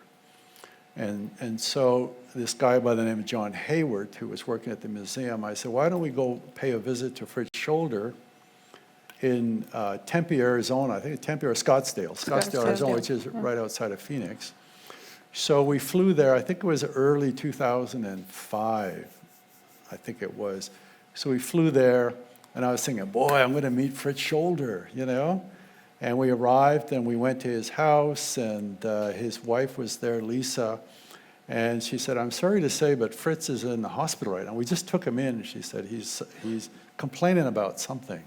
And so this guy by the name of John Hayward, who was working at the museum, I said, why don't we go pay a visit to Fritz Scholder in Tempe, Arizona, I think Tempe or Scottsdale, Arizona, which is right outside of Phoenix. So we flew there, I think it was early 2005, I think it was. So we flew there, and I was thinking, boy, I'm going to meet Fritz Scholder, you know? And we arrived, and we went to his house, and his wife was there, Lisa, and she said, I'm sorry to say, but Fritz is in the hospital right now. We just took him in, and she said, he's complaining about something.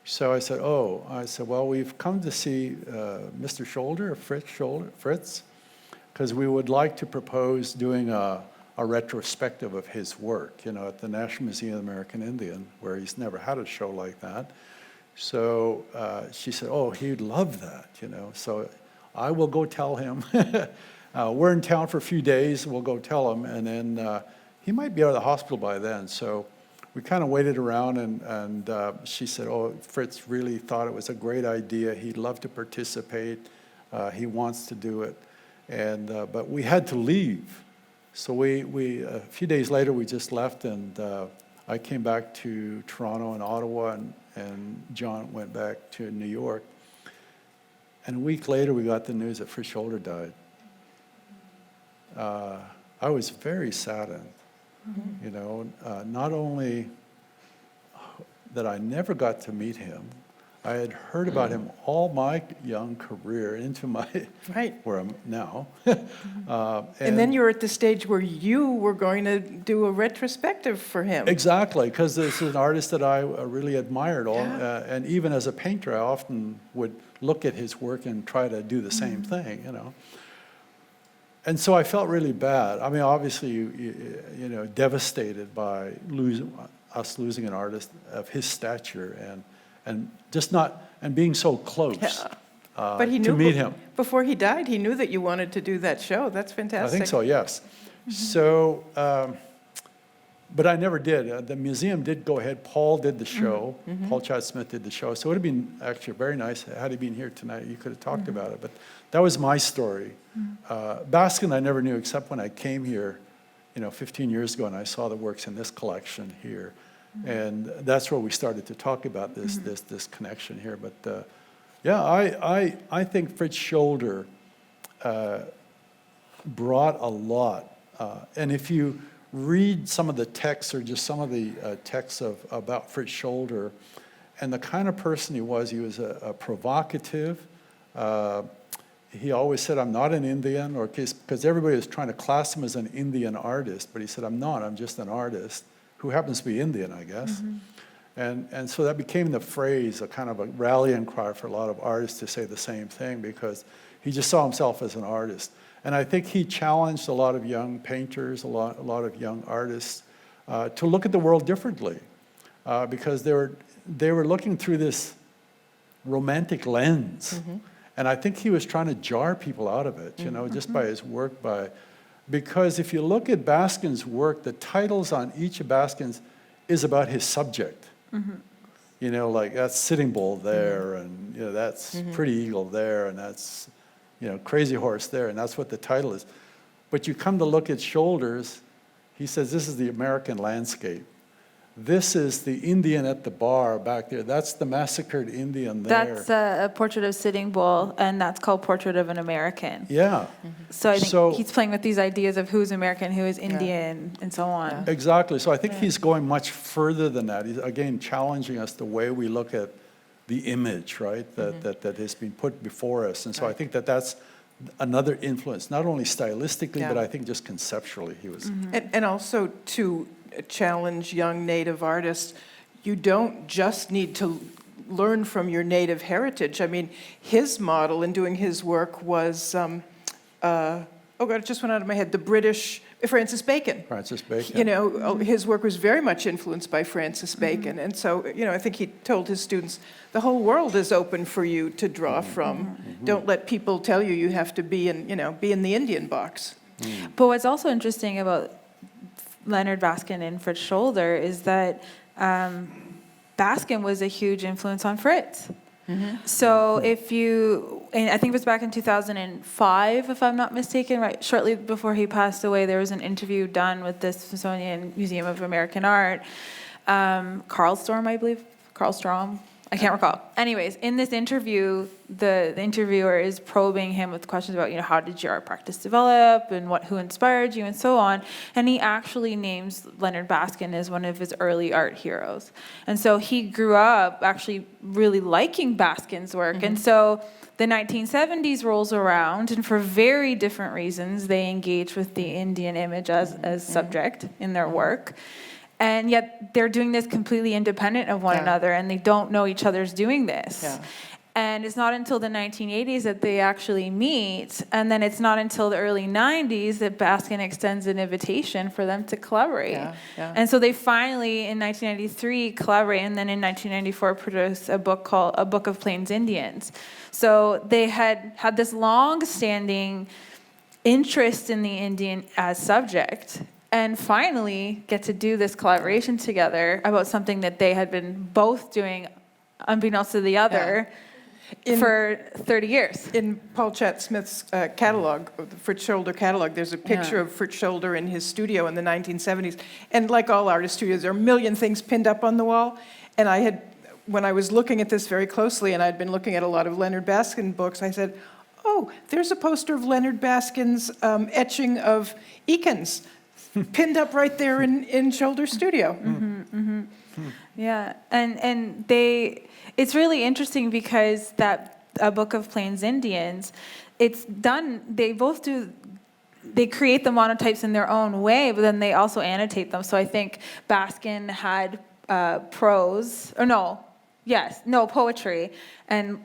So I said, well, we've come to see Mr. Scholder, Fritz, because we would like to propose doing a retrospective of his work, you know, at the National Museum of the American Indian, where he's never had a show like that. So she said, oh, he'd love that, you know. So I will go tell him. We're in town for a few days. We'll go tell him, and then he might be out of the hospital by then. So we kind of waited around, and she said, oh, Fritz really thought it was a great idea. He'd love to participate. He wants to do it. And but we had to leave. So we a few days later, we just left, and I came back to Toronto and Ottawa, and John went back to New York. And a week later, we got the news that Fritz Scholder died. I was very saddened. You know, not only that I never got to meet him, I had heard about him all my young career into my, where I'm now. And then you were at the stage where you were going to do a retrospective for him. Exactly, because this is an artist that I really admired. And even as a painter, I often would look at his work and try to do the same thing, you know. And so I felt really bad. I mean, obviously, you know, devastated by us losing an artist of his stature and just not, and being so close But he knew to meet him. Before he died, he knew that you wanted to do that show. That's fantastic. I think so, yes. So, but I never did. The museum did go ahead. Paul did the show. Paul Chatt-Smith did the show. So it would have been actually very nice had he been here tonight. You could have talked about it. But that was my story. Baskin I never knew except when I came here, 15 years ago, and I saw the works in this collection here. And that's where we started to talk about this connection here. But yeah, I think Fritz Scholder brought a lot. And if you read some of the texts or just some of the texts about Fritz Scholder and the kind of person he was a provocative. He always said, I'm not an Indian, or because everybody was trying to class him as an Indian artist, but he said, I'm not, I'm just an artist who happens to be Indian, I guess. And so that became the phrase, a kind of a rallying cry for a lot of artists to say the same thing, because he just saw himself as an artist. And I think he challenged a lot of young painters, a lot of young artists to look at the world differently, because they were looking through this romantic lens. And I think he was trying to jar people out of it, just by his work. Because if you look at Baskin's work, the titles on each of Baskin's is about his subject. Like that's Sitting Bull there, and that's Pretty Eagle there, and that's Crazy Horse there, and that's what the title is. But you come to look at Scholder's, he says this is the American landscape. This is the Indian at the bar back there. That's the massacred Indian there. That's a portrait of Sitting Bull, and that's called Portrait of an American. Yeah. So I think he's playing with these ideas of who's American, who is Indian, and so on. Exactly. So I think he's going much further than that. He's, again, challenging us the way we look at the image, right, that has been put before us. And so I think that's another influence, not only stylistically, but I think just conceptually he was. And also to challenge young Native artists, you don't just need to learn from your Native heritage. I mean, his model in doing his work was, oh God, it just went out of my head, the British, Francis Bacon. Francis Bacon. His work was very much influenced by Francis Bacon. And so, I think he told his students, the whole world is open for you to draw from. Don't let people tell you you have to be in the Indian box. But what's also interesting about Leonard Baskin and Fritz Scholder is that Baskin was a huge influence on Fritz. So and I think it was back in 2005, if I'm not mistaken, right, shortly before he passed away, there was an interview done with the Smithsonian Museum of American Art. Carl Strom, I can't recall. Anyways, in this interview, the interviewer is probing him with questions about, how did your art practice develop and who inspired you and so on. And he actually names Leonard Baskin as one of his early art heroes. And so he grew up actually really liking Baskin's work. And so the 1970s rolls around, and for very different reasons, they engage with the Indian image as subject in their work. And yet they're doing this completely independent of one another, and they don't know each other's doing this. And it's not until the 1980s that they actually meet, and then it's not until the early 90s that Baskin extends an invitation for them to collaborate. And so they finally, in 1993, collaborate, and then in 1994 produce a book called A Book of Plains Indians. So they had this long-standing interest in the Indian as subject, and finally get to do this collaboration together about something that they had been both doing unbeknownst to the other for 30 years. In Paul Chatt-Smith's catalog, the Fritz Scholder catalog, there's a picture of Fritz Scholder in his studio in the 1970s. And like all artist studios, there are a million things pinned up on the wall. And when I was looking at this very closely, and I'd been looking at a lot of Leonard Baskin books, I said, oh, there's a poster of Leonard Baskin's etching of Eakins pinned up right there in Scholder's studio. Yeah, and it's really interesting because A Book of Plains Indians, it's done, they create the monotypes in their own way, but then they also annotate them. So I think Baskin had poetry, and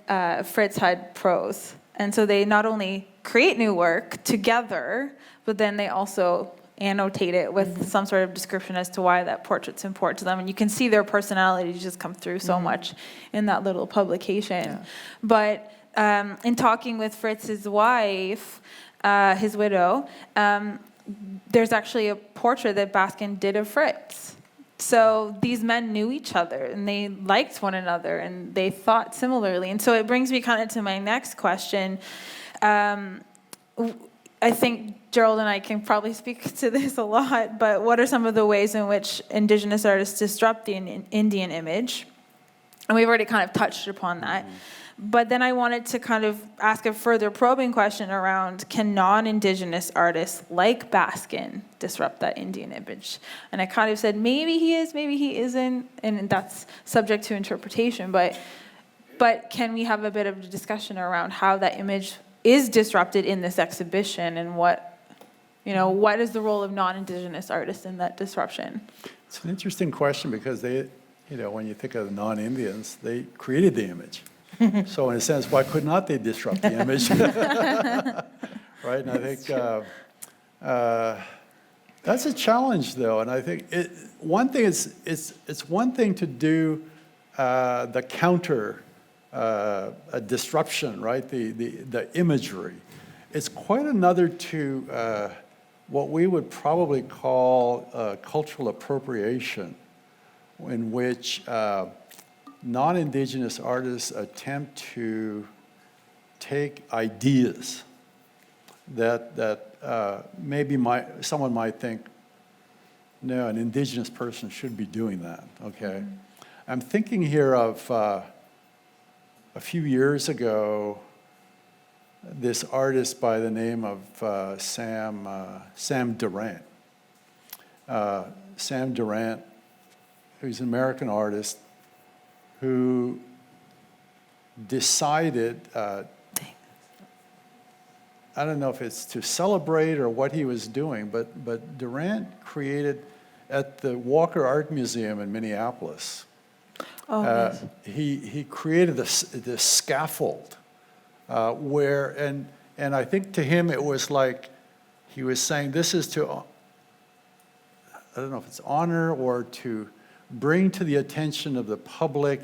Fritz had prose. And so they not only create new work together, but then they also annotate it with some sort of description as to why that portrait's important to them. And you can see their personalities just come through so much in that little publication. But in talking with Fritz's wife, his widow, there's actually a portrait that Baskin did of Fritz. So these men knew each other, and they liked one another, and they thought similarly. And so it brings me kind of to my next question. I think Gerald and I can probably speak to this a lot, but what are some of the ways in which Indigenous artists disrupt the Indian image? And we've already kind of touched upon that. But then I wanted to kind of ask a further probing question around, can non-Indigenous artists like Baskin disrupt that Indian image? And I kind of said, maybe he is, maybe he isn't, and that's subject to interpretation. But can we have a bit of a discussion around how that image is disrupted in this exhibition, and what is the role of non-Indigenous artists in that disruption? It's an interesting question because they, when you think of non-Indians, they created the image. So in a sense, why could not they disrupt the image? Right? And I think that's a challenge, though. And I think one thing is, it's one thing to do the counter a disruption, right? The imagery. It's quite another to what we would probably call cultural appropriation, in which non-Indigenous artists attempt to take ideas that maybe someone might think, no, an Indigenous person should be doing that, okay? I'm thinking here of a few years ago, this artist by the name of Sam Durant. Sam Durant, who's an American artist, who decided, I don't know if it's to celebrate or what he was doing, but Durant created at the Walker Art Museum in Minneapolis. Yes. He created this scaffold where, and I think to him it was like he was saying this is to, I don't know if it's honor or to bring to the attention of the public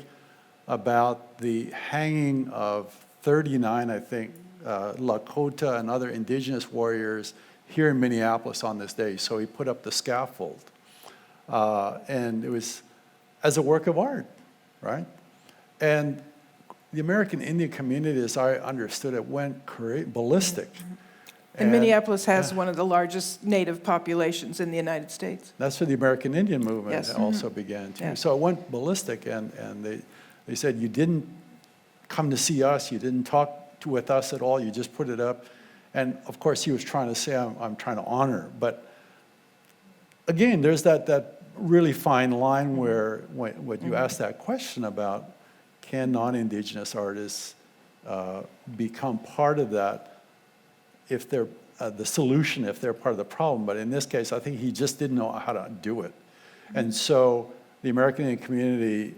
about the hanging of 39, I think, Lakota and other Indigenous warriors here in Minneapolis on this day. So he put up the scaffold. And it was as a work of art, right? And the American Indian community, as I understood it, went ballistic. And Minneapolis has one of the largest Native populations in the United States. That's where the American Indian movement Yes. also began, too. Yeah. So it went ballistic, and they said, you didn't come to see us, you didn't talk with us at all, you just put it up. And, of course, he was trying to say, I'm trying to honor. But, again, there's that really fine line where when you ask that question about can non-Indigenous artists become part of that, if they're the solution, if they're part of the problem. But in this case, I think he just didn't know how to do it. And so the American Indian community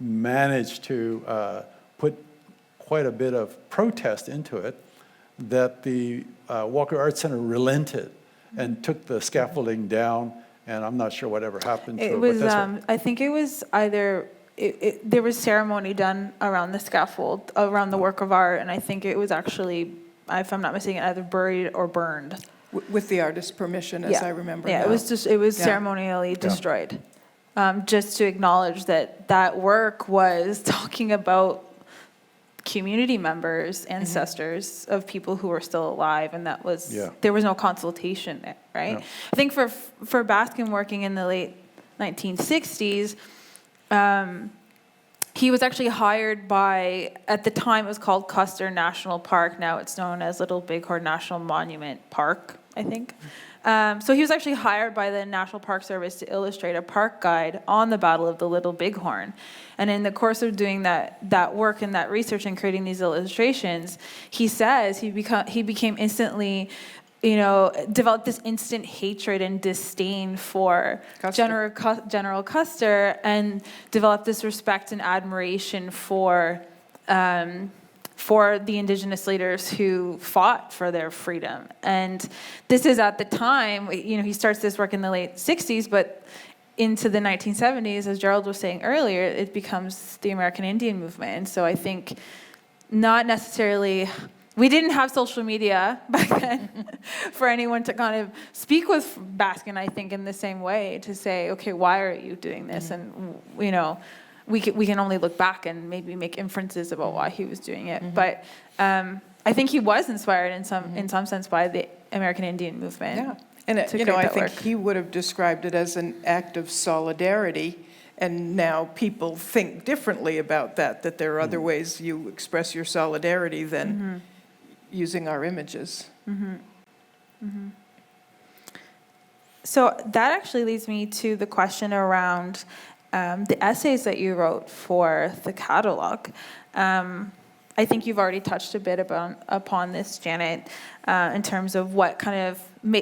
managed to put quite a bit of protest into it, that the Walker Art Center relented and took the scaffolding down, and I'm not sure whatever happened to it. It was, I think it was either, there was ceremony done around the scaffold, around the work of art, and I think it was actually, if I'm not mistaken, either buried or burned. With the artist's permission, as I remember. Yeah, now. it was ceremonially destroyed. Just to acknowledge that work was talking about community members, ancestors of people who were still alive, and that was, there was no consultation there, right? Yeah. I think for Baskin working in the late 1960s, he was actually hired by, at the time it was called Custer National Park, now it's known as Little Bighorn National Monument Park, I think. So he was actually hired by the National Park Service to illustrate a park guide on the Battle of the Little Bighorn. And in the course of doing that work and that research and creating these illustrations, he says he became instantly, developed this instant hatred and disdain for General Custer, and developed this respect and admiration for the Indigenous leaders who fought for their freedom. And this is at the time, he starts this work in the late 60s, but into the 1970s, as Gerald was saying earlier, it becomes the American Indian movement. And so I think not necessarily we didn't have social media back then for anyone to kind of speak with Baskin, I think, in the same way, to say, okay, why are you doing this? And, you know, we can only look back and maybe make inferences about why he was doing it. But I think he was inspired in some sense by the American Indian movement. Yeah. And, you know, I think he would have described it as an act of solidarity. And now people think differently about that there are other ways you express your solidarity than using our images. So that actually leads me to the question around the essays that you wrote for the catalog. I think you've already touched a bit upon this, Janet, in terms of what kind of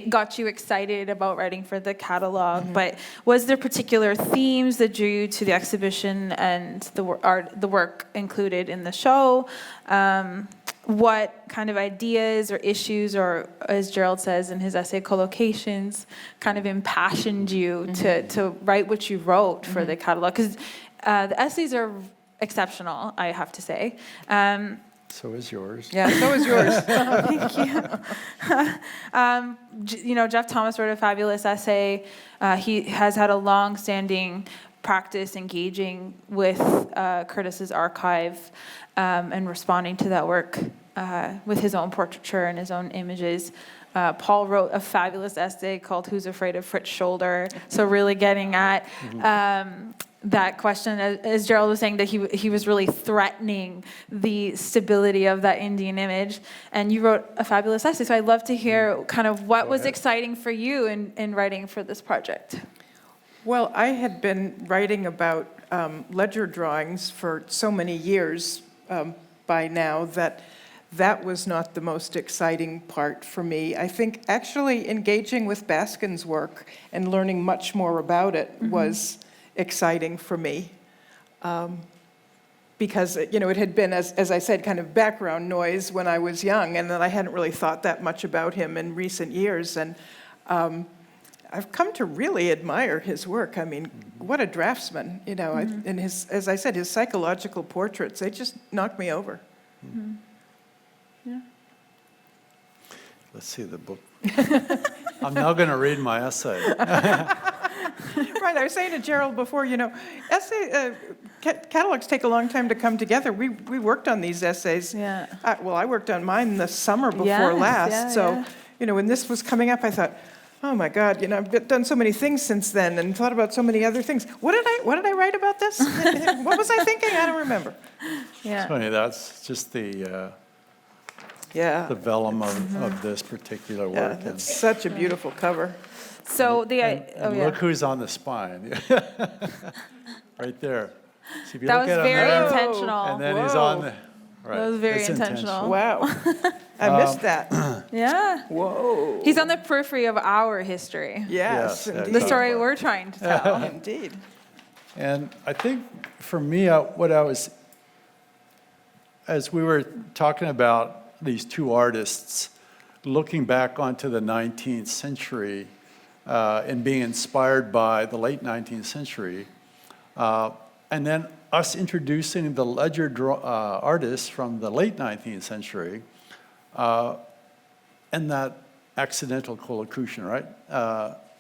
got you excited about writing for the catalog. But was there particular themes that drew you to the exhibition and the work included in the show? What kind of ideas or issues, or as Gerald says in his essay, collocations, kind of impassioned you to write what you wrote for the catalog? Because the essays are exceptional, I have to say. So is yours. Yeah, so is yours. Thank you. You know, Jeff Thomas wrote a fabulous essay. He has had a long-standing practice engaging with Curtis's archive and responding to that work with his own portraiture and his own images. Paul wrote a fabulous essay called Who's Afraid of Fritz Scholder? So really getting at that question, as Gerald was saying, that he was really threatening the stability of that Indian image. And you wrote a fabulous essay. So I'd love to hear kind of what was exciting for you in writing for this project. Well, I had been writing about ledger drawings for so many years by now that was not the most exciting part for me. I think actually engaging with Baskin's work and learning much more about it was exciting for me. Because, you know, it had been, as I said, kind of background noise when I was young, and that I hadn't really thought that much about him in recent years. And I've come to really admire his work. I mean, what a draftsman, you know. And his, as I said, his psychological portraits, they just knocked me over. Yeah. Let's see the book. I'm now going to read my essay. Right, I was saying to Gerald before, you know, catalogs take a long time to come together. We worked on these essays. Yeah. Well, I worked on mine the summer before last. So, you know, when this was coming up, I thought, oh my God, you know, I've done so many things since then and thought about so many other things. What did I write about this? What was I thinking? I don't remember. Yeah. It's funny, that's just the vellum of this particular work. Yeah, it's such a beautiful cover. So Look who's on the spine. Right there. See, if you that look was at him very there, intentional. and then he's on the... Right. That was very it's intentional. Wow. I missed that. Yeah. Whoa. He's on the periphery of our history. Yes, Yes, indeed. The story we're trying to tell. Indeed. And I think for me, as we were talking about these two artists, looking back onto the 19th century and being inspired by the late 19th century, and then us introducing the ledger artists from the late 19th century, and that accidental collocution, right,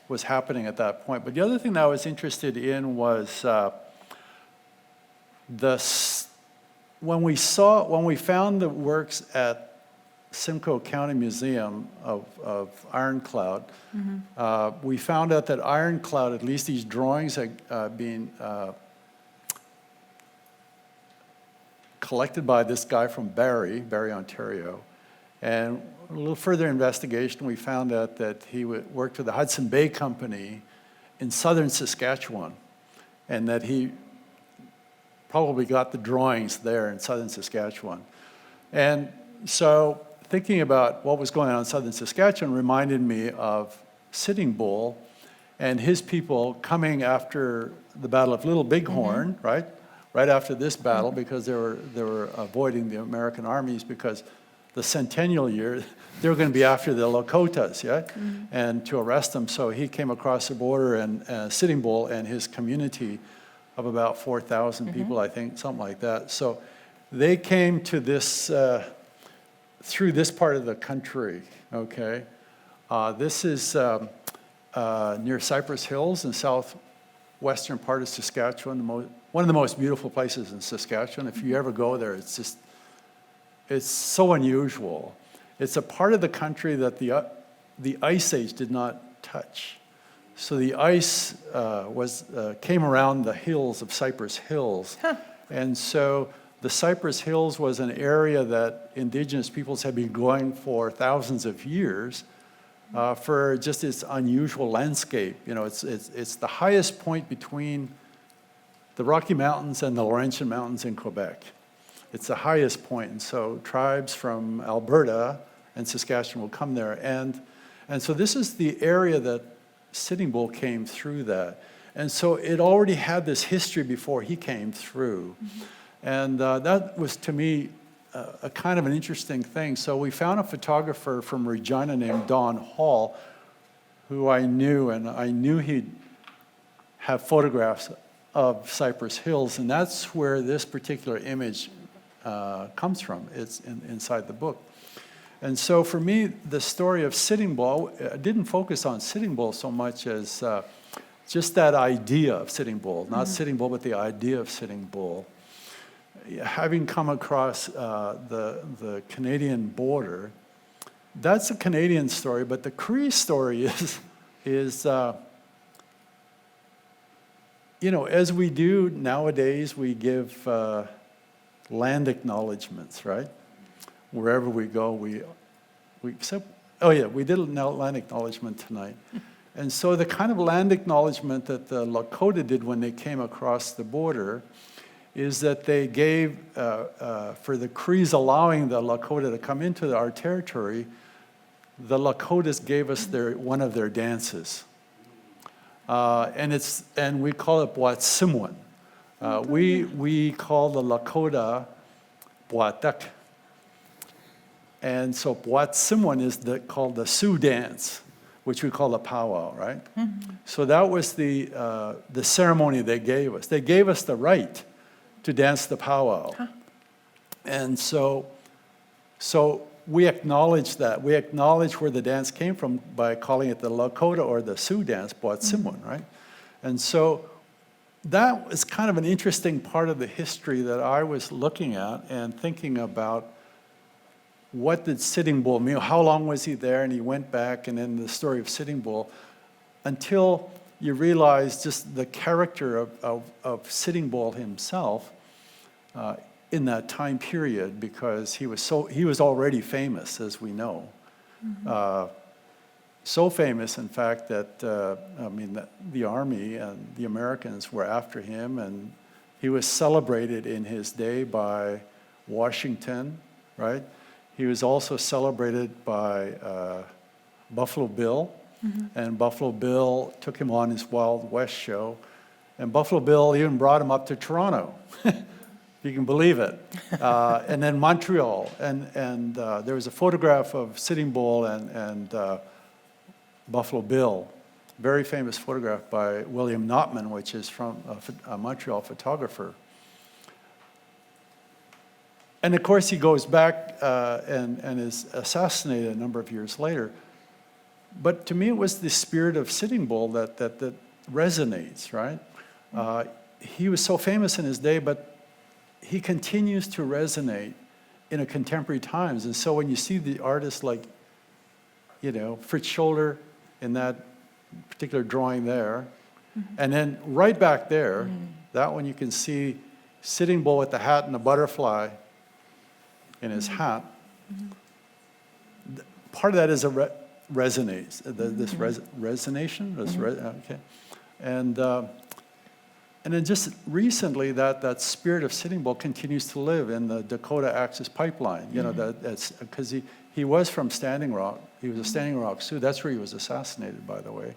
was happening at that point. But the other thing that I was interested in was when we found the works at Simcoe County Museum of Ironclad, we found out that Ironclad, at least these drawings had been collected by this guy from Barrie, Ontario. And a little further investigation, we found out that he worked for the Hudson Bay Company in southern Saskatchewan, and that he probably got the drawings there in southern Saskatchewan. And so thinking about what was going on in southern Saskatchewan reminded me of Sitting Bull and his people coming after the Battle of Little Bighorn, right after this battle, because they were avoiding the American armies, because the centennial year, they were going to be after the Lakotas, and to arrest them. So he came across the border, and Sitting Bull and his community of about 4,000 people, I think, something like that. So they came to this through this part of the country, okay? This is near Cypress Hills in southwestern part of Saskatchewan, one of the most beautiful places in Saskatchewan. If you ever go there, it's so unusual. It's a part of the country that the Ice Age did not touch. So the ice came around the hills of Cypress Hills. Huh. And so the Cypress Hills was an area that Indigenous peoples had been going for thousands of years for just its unusual landscape. You know, it's the highest point between the Rocky Mountains and the Laurentian Mountains in Quebec. It's the highest point, and so tribes from Alberta and Saskatchewan will come there. And so this is the area that Sitting Bull came through that. And so it already had this history before he came through. Mm-hmm. And that was, to me, a kind of an interesting thing. So we found a photographer from Regina named Don Hall, who I knew, and I knew he'd have photographs of Cypress Hills, and that's where this particular image comes from. It's inside the book. And so for me, the story of Sitting Bull, I didn't focus on Sitting Bull so much as just that idea of Sitting Bull, not Sitting Bull, but the idea of Sitting Bull. Having come across the Canadian border, that's a Canadian story, but the Cree story is you know, as we do nowadays, we give land acknowledgements, right? Wherever we go, we accept. Oh yeah, we did an land acknowledgement tonight. And so the kind of land acknowledgement that the Lakota did when they came across the border is that they gave, for the Crees allowing the Lakota to come into our territory, the Lakotas gave us one of their dances. And we call it Boatsimwan. We call the Lakota Boatak. And so Boatsimwan is called the Sioux dance, which we call the powwow, right? Mm-hmm. So that was the ceremony they gave us. They gave us the right to dance the powwow. Huh. And so we acknowledge that. We acknowledge where the dance came from by calling it the Lakota or the Sioux dance, Boatsimwan, right? And so that was kind of an interesting part of the history that I was looking at and thinking about. What did Sitting Bull mean? How long was he there? And he went back, and then the story of Sitting Bull, until you realize just the character of Sitting Bull himself in that time period, because he was already famous, as we know. Mm-hmm. So famous, in fact, that the Army and the Americans were after him, and he was celebrated in his day by Washington, right? He was also celebrated by Buffalo Bill, and Buffalo Bill took him on his Wild West show, and Buffalo Bill even brought him up to Toronto, if you can believe it, and then Montreal, and there was a photograph of Sitting Bull and Buffalo Bill, very famous photograph by William Notman, which is from a Montreal photographer. And of course, he goes back and is assassinated a number of years later. But to me, it was the spirit of Sitting Bull that resonates, right? He was so famous in his day, but he continues to resonate in a contemporary times. And so when you see the artists like, Fritz Scholder in that particular drawing there, and then right back there, that one you can see Sitting Bull with the hat and the butterfly in his hat. Part of that is resonates. This resonation. Okay, and then just recently, that spirit of Sitting Bull continues to live in the Dakota Access Pipeline. That's because he was from Standing Rock. He was a Standing Rock Sioux. That's where he was assassinated, by the way.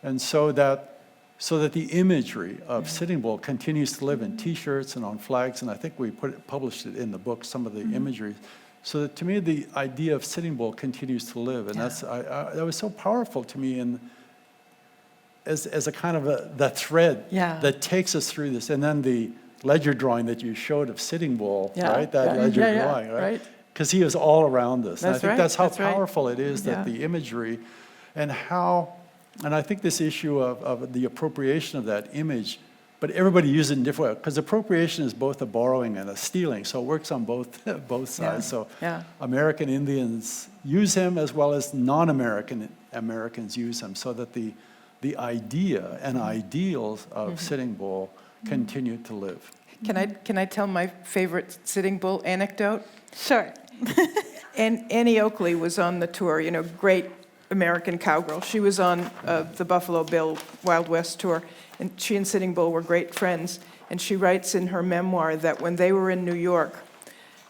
And so that the imagery of Sitting Bull continues to live in T-shirts and on flags, and I think we published it in the book, some of the imagery. So that to me, the idea of Sitting Bull continues to live, and that was so powerful to me, and as a kind of the thread that takes us through this, and then the ledger drawing that you showed of Sitting Bull, right? That ledger drawing, right? because he is all around us. And I That's think right, that's how that's right. powerful it is that Yeah. the imagery and how, and I think this issue of the appropriation of that image, but everybody uses it in different ways, because appropriation is both a borrowing and a stealing, so it works on both sides. Yeah, So yeah. American Indians use him as well as non-American Americans use him, so that the idea and ideals of Sitting Bull continue to live. Can I tell my favorite Sitting Bull anecdote? Sure. And Annie Oakley was on the tour, great American cowgirl. She was on the Buffalo Bill Wild West tour, and she and Sitting Bull were great friends. And she writes in her memoir that when they were in New York,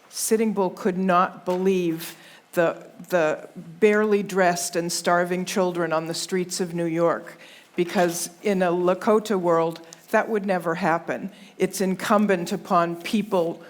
Sitting Bull could not believe the barely dressed and starving children on the streets of New York, because in a Lakota world, that would never happen. It's incumbent upon people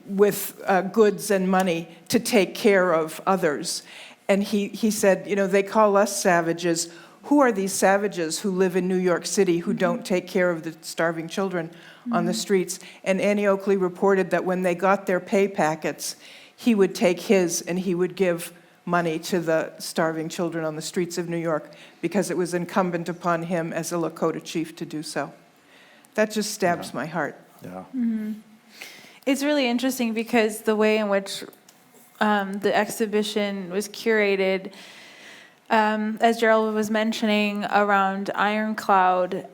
with goods and money to take care of others. And he said, they call us savages. Who are these savages who live in New York City who don't take care of the starving children on the streets? And Annie Oakley reported that when they got their pay packets, he would take his and he would give money to the starving children on the streets of New York, because it was incumbent upon him as a Lakota chief to do so. That just stabs my heart. Yeah. It's really interesting because the way in which the exhibition was curated, as Gerald was mentioning around Ironcloud,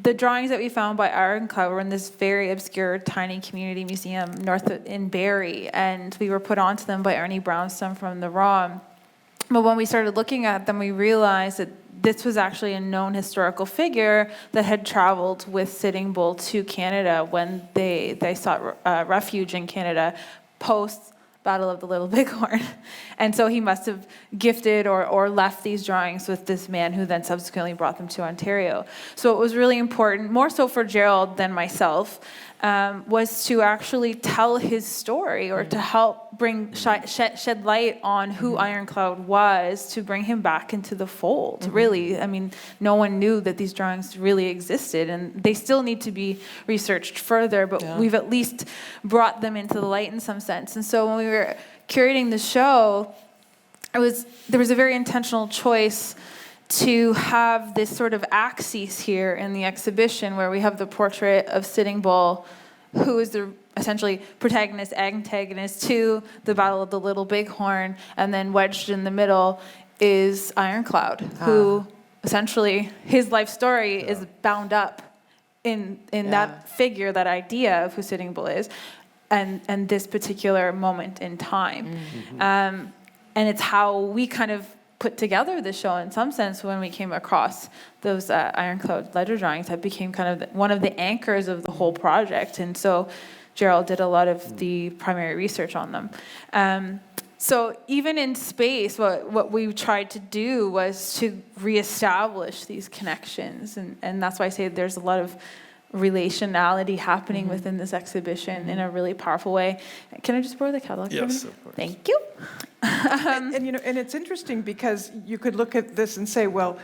the drawings that we found by Ironcloud were in this very obscure, tiny community museum in Barrie, and we were put onto them by Ernie Brownstone from the RHÉANNE. But when we started looking at them, we realized that this was actually a known historical figure that had traveled with Sitting Bull to Canada when they sought refuge in Canada post Battle of the Little Bighorn. And so he must have gifted or left these drawings with this man who then subsequently brought them to Ontario. So it was really important, more so for Gerald than myself, was to actually tell his story, or to help bring shed light on who Ironcloud was, to bring him back into the fold, really. I mean, no one knew that these drawings really existed, and they still need to be researched further, but we've at least brought them into the light in some sense. And so when we were curating the show, there was a very intentional choice to have this sort of axis here in the exhibition, where we have the portrait of Sitting Bull, who is the essentially protagonist, antagonist to the Battle of the Little Bighorn, and then wedged in the middle is Ironcloud, who essentially his life story is bound up in that figure, that idea of who Sitting Bull is, and this particular moment in time. And it's how we kind of put together the show in some sense when we came across those Ironcloud ledger drawings that became kind of one of the anchors of the whole project. And so Gerald did a lot of the primary research on them. So even in space, what we tried to do was to reestablish these connections. And that's why I say there's a lot of relationality happening within this exhibition in a really powerful way. Can I just borrow the catalog? Yes, of course. Thank you. And it's interesting because you could look at this and say, well,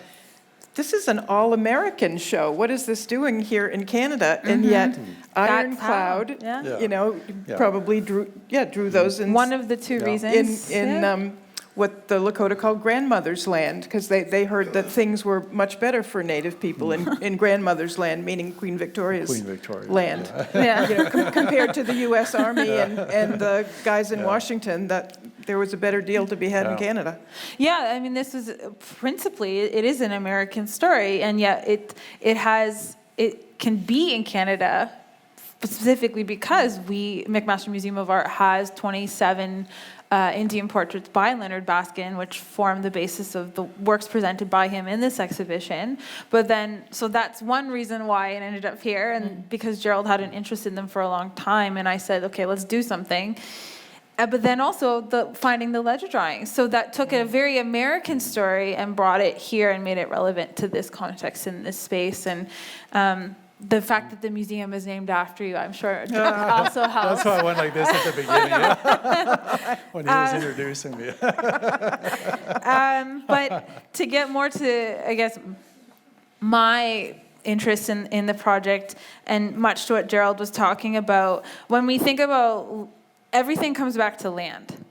this is an all-American show. What is this doing here in Canada? And yet Ironcloud, probably drew those in one of the two reasons in what the Lakota called grandmother's land, because they heard that things were much better for Native people in grandmother's land, meaning Queen Victoria's land. Compared to the U.S. Army and the guys in Washington, that there was a better deal to be had in Canada. Yeah, I mean, this is principally, it is an American story, and yet it can be in Canada specifically because McMaster Museum of Art has 27 Indian portraits by Leonard Baskin, which form the basis of the works presented by him in this exhibition. But then, so that's one reason why it ended up here, and because Gerald had an interest in them for a long time, and I said, okay, let's do something. But then also finding the ledger drawings. So that took a very American story and brought it here and made it relevant to this context in this space. And the fact that the museum is named after you, I'm sure, also helps. That's why I went like this at the beginning, when he was introducing me. But to get more to, I guess, my interest in the project, and much to what Gerald was talking about, when we think about everything comes back to land.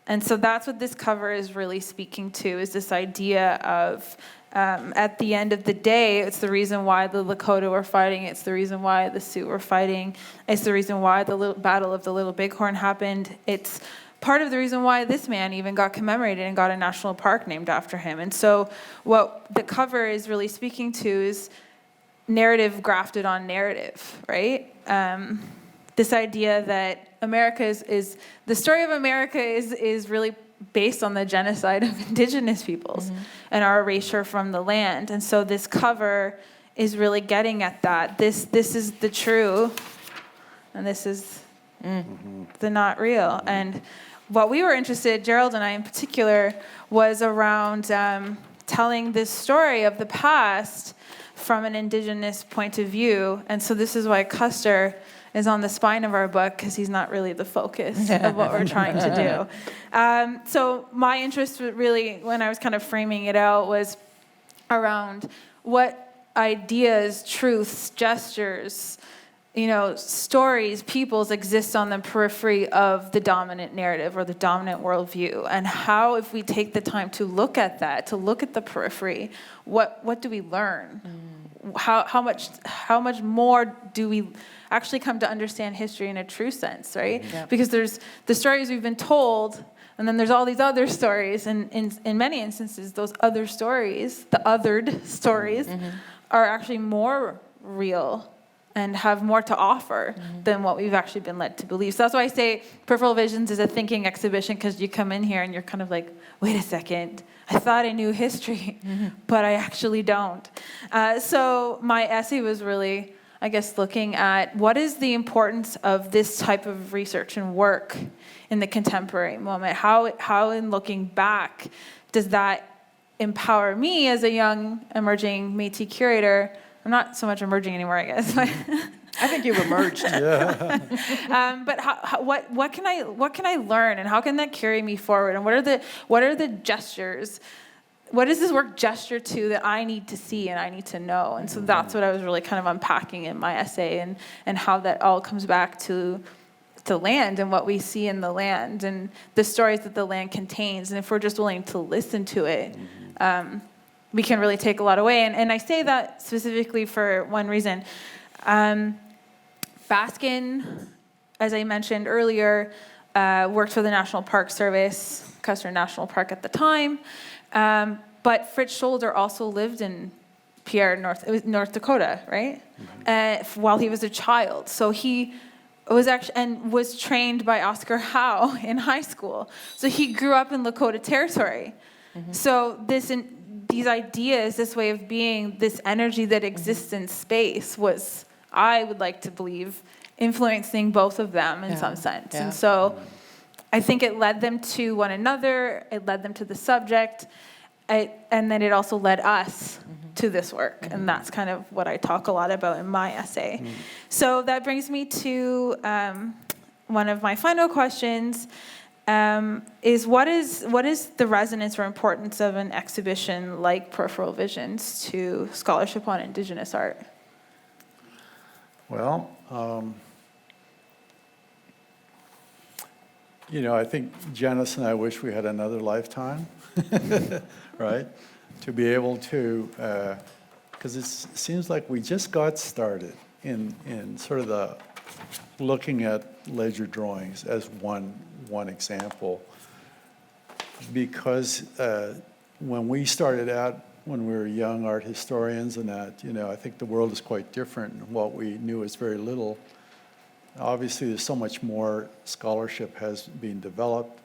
And so that's what this cover is really speaking to, is this idea of, at the end of the day, it's the reason why the Lakota were fighting, it's the reason why the Sioux were fighting, it's the reason why the Battle of the Little Bighorn happened, it's part of the reason why this man even got commemorated and got a national park named after him. And so what the cover is really speaking to is narrative grafted on narrative, right? This idea that America is the story of America is really based on the genocide of Indigenous peoples and our erasure from the land. And so this cover is really getting at that. This is the true, and this is the not real. And what we were interested, Gerald and I in particular, was around telling this story of the past from an Indigenous point of view. And so this is why Custer is on the spine of our book, because he's not really the focus of what we're trying to do. So my interest really, when I was kind of framing it out, was around what ideas, truths, gestures, stories, peoples exist on the periphery of the dominant narrative or the dominant worldview, and how, if we take the time to look at that, to look at the periphery, what do we learn? How much more do we actually come to understand history in a true sense, right? Yeah. Because there's the stories we've been told, and then there's all these other stories, and in many instances, those other stories, the othered stories, are actually more real and have more to offer than what we've actually been led to believe. So that's why I say Peripheral Visions is a thinking exhibition, because you come in here and you're kind of like, wait a second, I thought I knew history, but I actually don't. So my essay was really, I guess, looking at what is the importance of this type of research and work in the contemporary moment? How in looking back, does that empower me as a young, emerging Métis curator? I'm not so much emerging anymore, I guess. I think you've emerged. But what can I learn, and how can that carry me forward? And what are the gestures? What does this work gesture to that I need to see and I need to know? And so that's what I was really kind of unpacking in my essay, and how that all comes back to land and what we see in the land and the stories that the land contains. And if we're just willing to listen to it, we can really take a lot away. And I say that specifically for one reason. Baskin, as I mentioned earlier, worked for the National Park Service, Custer National Park at the time. But Fritz Scholder also lived in Pierre, North Dakota, right? While he was a child. So he was trained by Oscar Howe in high school. So he grew up in Lakota territory. So these ideas, this way of being, this energy that exists in space was, I would like to believe, influencing both of them in some sense. And so I think it led them to one another, it led them to the subject, and then it also led us to this work. And that's kind of what I talk a lot about in my essay. So that brings me to one of my final questions, is what is the resonance or importance of an exhibition like Peripheral Visions to scholarship on Indigenous art? Well, I think Janice and I wish we had another lifetime, right? To be able to, because it seems like we just got started in sort of the looking at ledger drawings as one example. Because when we started out, when we were young art historians and that, I think the world is quite different, and what we knew is very little. Obviously, there's so much more scholarship has been developed.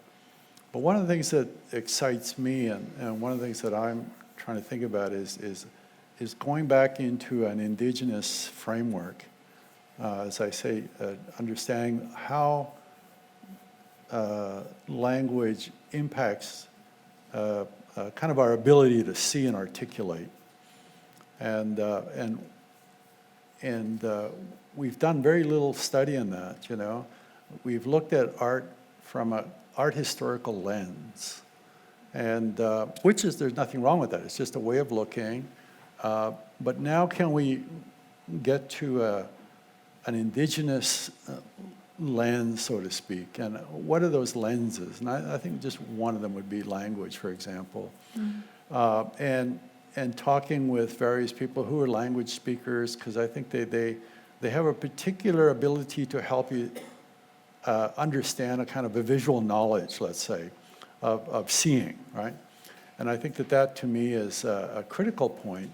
But one of the things that excites me, and one of the things that I'm trying to think about is going back into an Indigenous framework, as I say, understanding how language impacts kind of our ability to see and articulate. And we've done very little study in that, We've looked at art from an art historical lens, and there's nothing wrong with that. It's just a way of looking. But now can we get to an Indigenous lens, so to speak, and what are those lenses? And I think just one of them would be language, for example. And talking with various people who are language speakers, because I think they have a particular ability to help you understand a kind of a visual knowledge, let's say, of seeing, right? And I think that to me is a critical point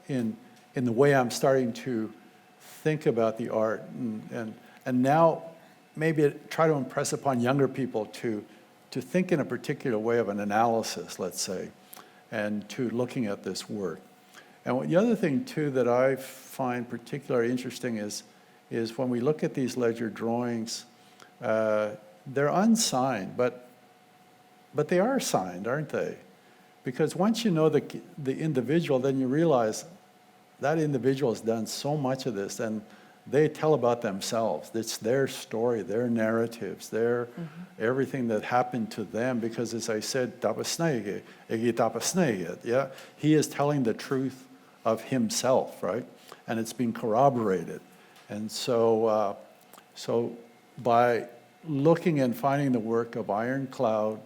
in the way I'm starting to think about the art, and now maybe try to impress upon younger people to think in a particular way of an analysis, let's say, and to looking at this work. And the other thing too that I find particularly interesting is when we look at these ledger drawings, they're unsigned, but they are signed, aren't they? Because once you know the individual, then you realize that individual has done so much of this, and they tell about themselves. It's their story, their narratives, their everything that happened to them. Because as I said, yeah, he is telling the truth of himself, right? And it's being corroborated. And so, by looking and finding the work of Iron Cloud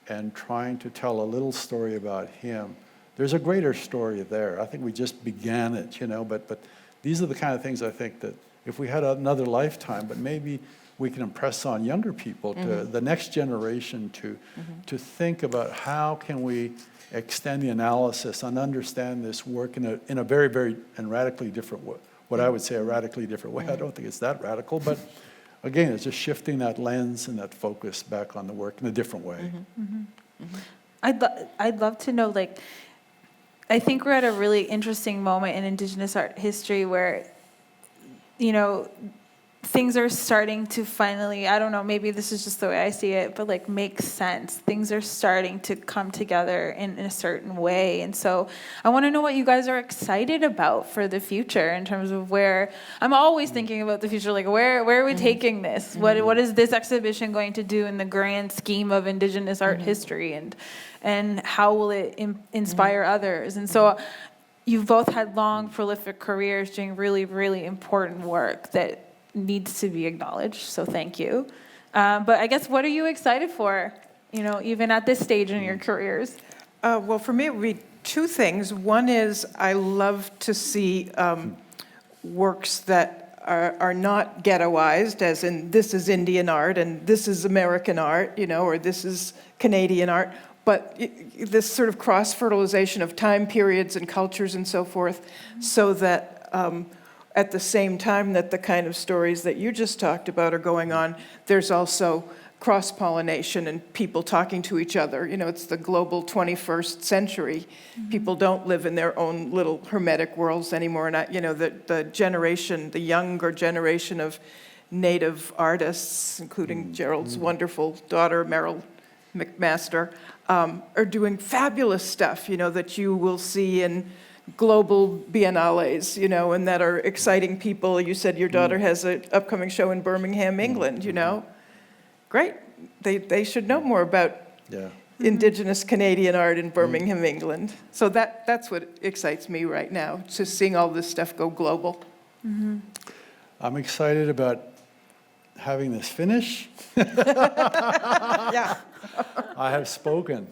and trying to tell a little story about him, there's a greater story there. I think we just began it, but these are the kind of things I think that if we had another lifetime, but maybe we can impress on younger people, to the next generation, to think about how can we extend the analysis and understand this work in a very, very and radically different way. What I would say a radically different way. I don't think it's that radical, but again, it's just shifting that lens and that focus back on the work in a different way. I'd love to know, I think we're at a really interesting moment in Indigenous art history where, things are starting to finally, I don't know, maybe this is just the way I see it, but make sense. Things are starting to come together in a certain way. And so I want to know what you guys are excited about for the future in terms of where, I'm always thinking about the future, where are we taking this? What is this exhibition going to do in the grand scheme of Indigenous art history, and how will it inspire others? And so you've both had long, prolific careers doing really, really important work that needs to be acknowledged, so thank you. But I guess, what are you excited for, even at this stage in your careers? Well, for me, it would be two things. One is I love to see works that are not ghettoized, as in this is Indian art and this is American art, or this is Canadian art, but this sort of cross-fertilization of time periods and cultures and so forth, so that at the same time that the kind of stories that you just talked about are going on, there's also cross-pollination and people talking to each other. It's the global 21st century. People don't live in their own little hermetic worlds anymore. And the younger generation of Native artists, including Gerald's wonderful daughter, McMaster, are doing fabulous stuff, that you will see in global biennales, and that are exciting people. You said your daughter has an upcoming show in Birmingham, England, Great. They should know more about Indigenous Canadian art in Birmingham, England. So that's what excites me right now, just seeing all this stuff go global. I'm excited about having this finish. Yeah. I have spoken.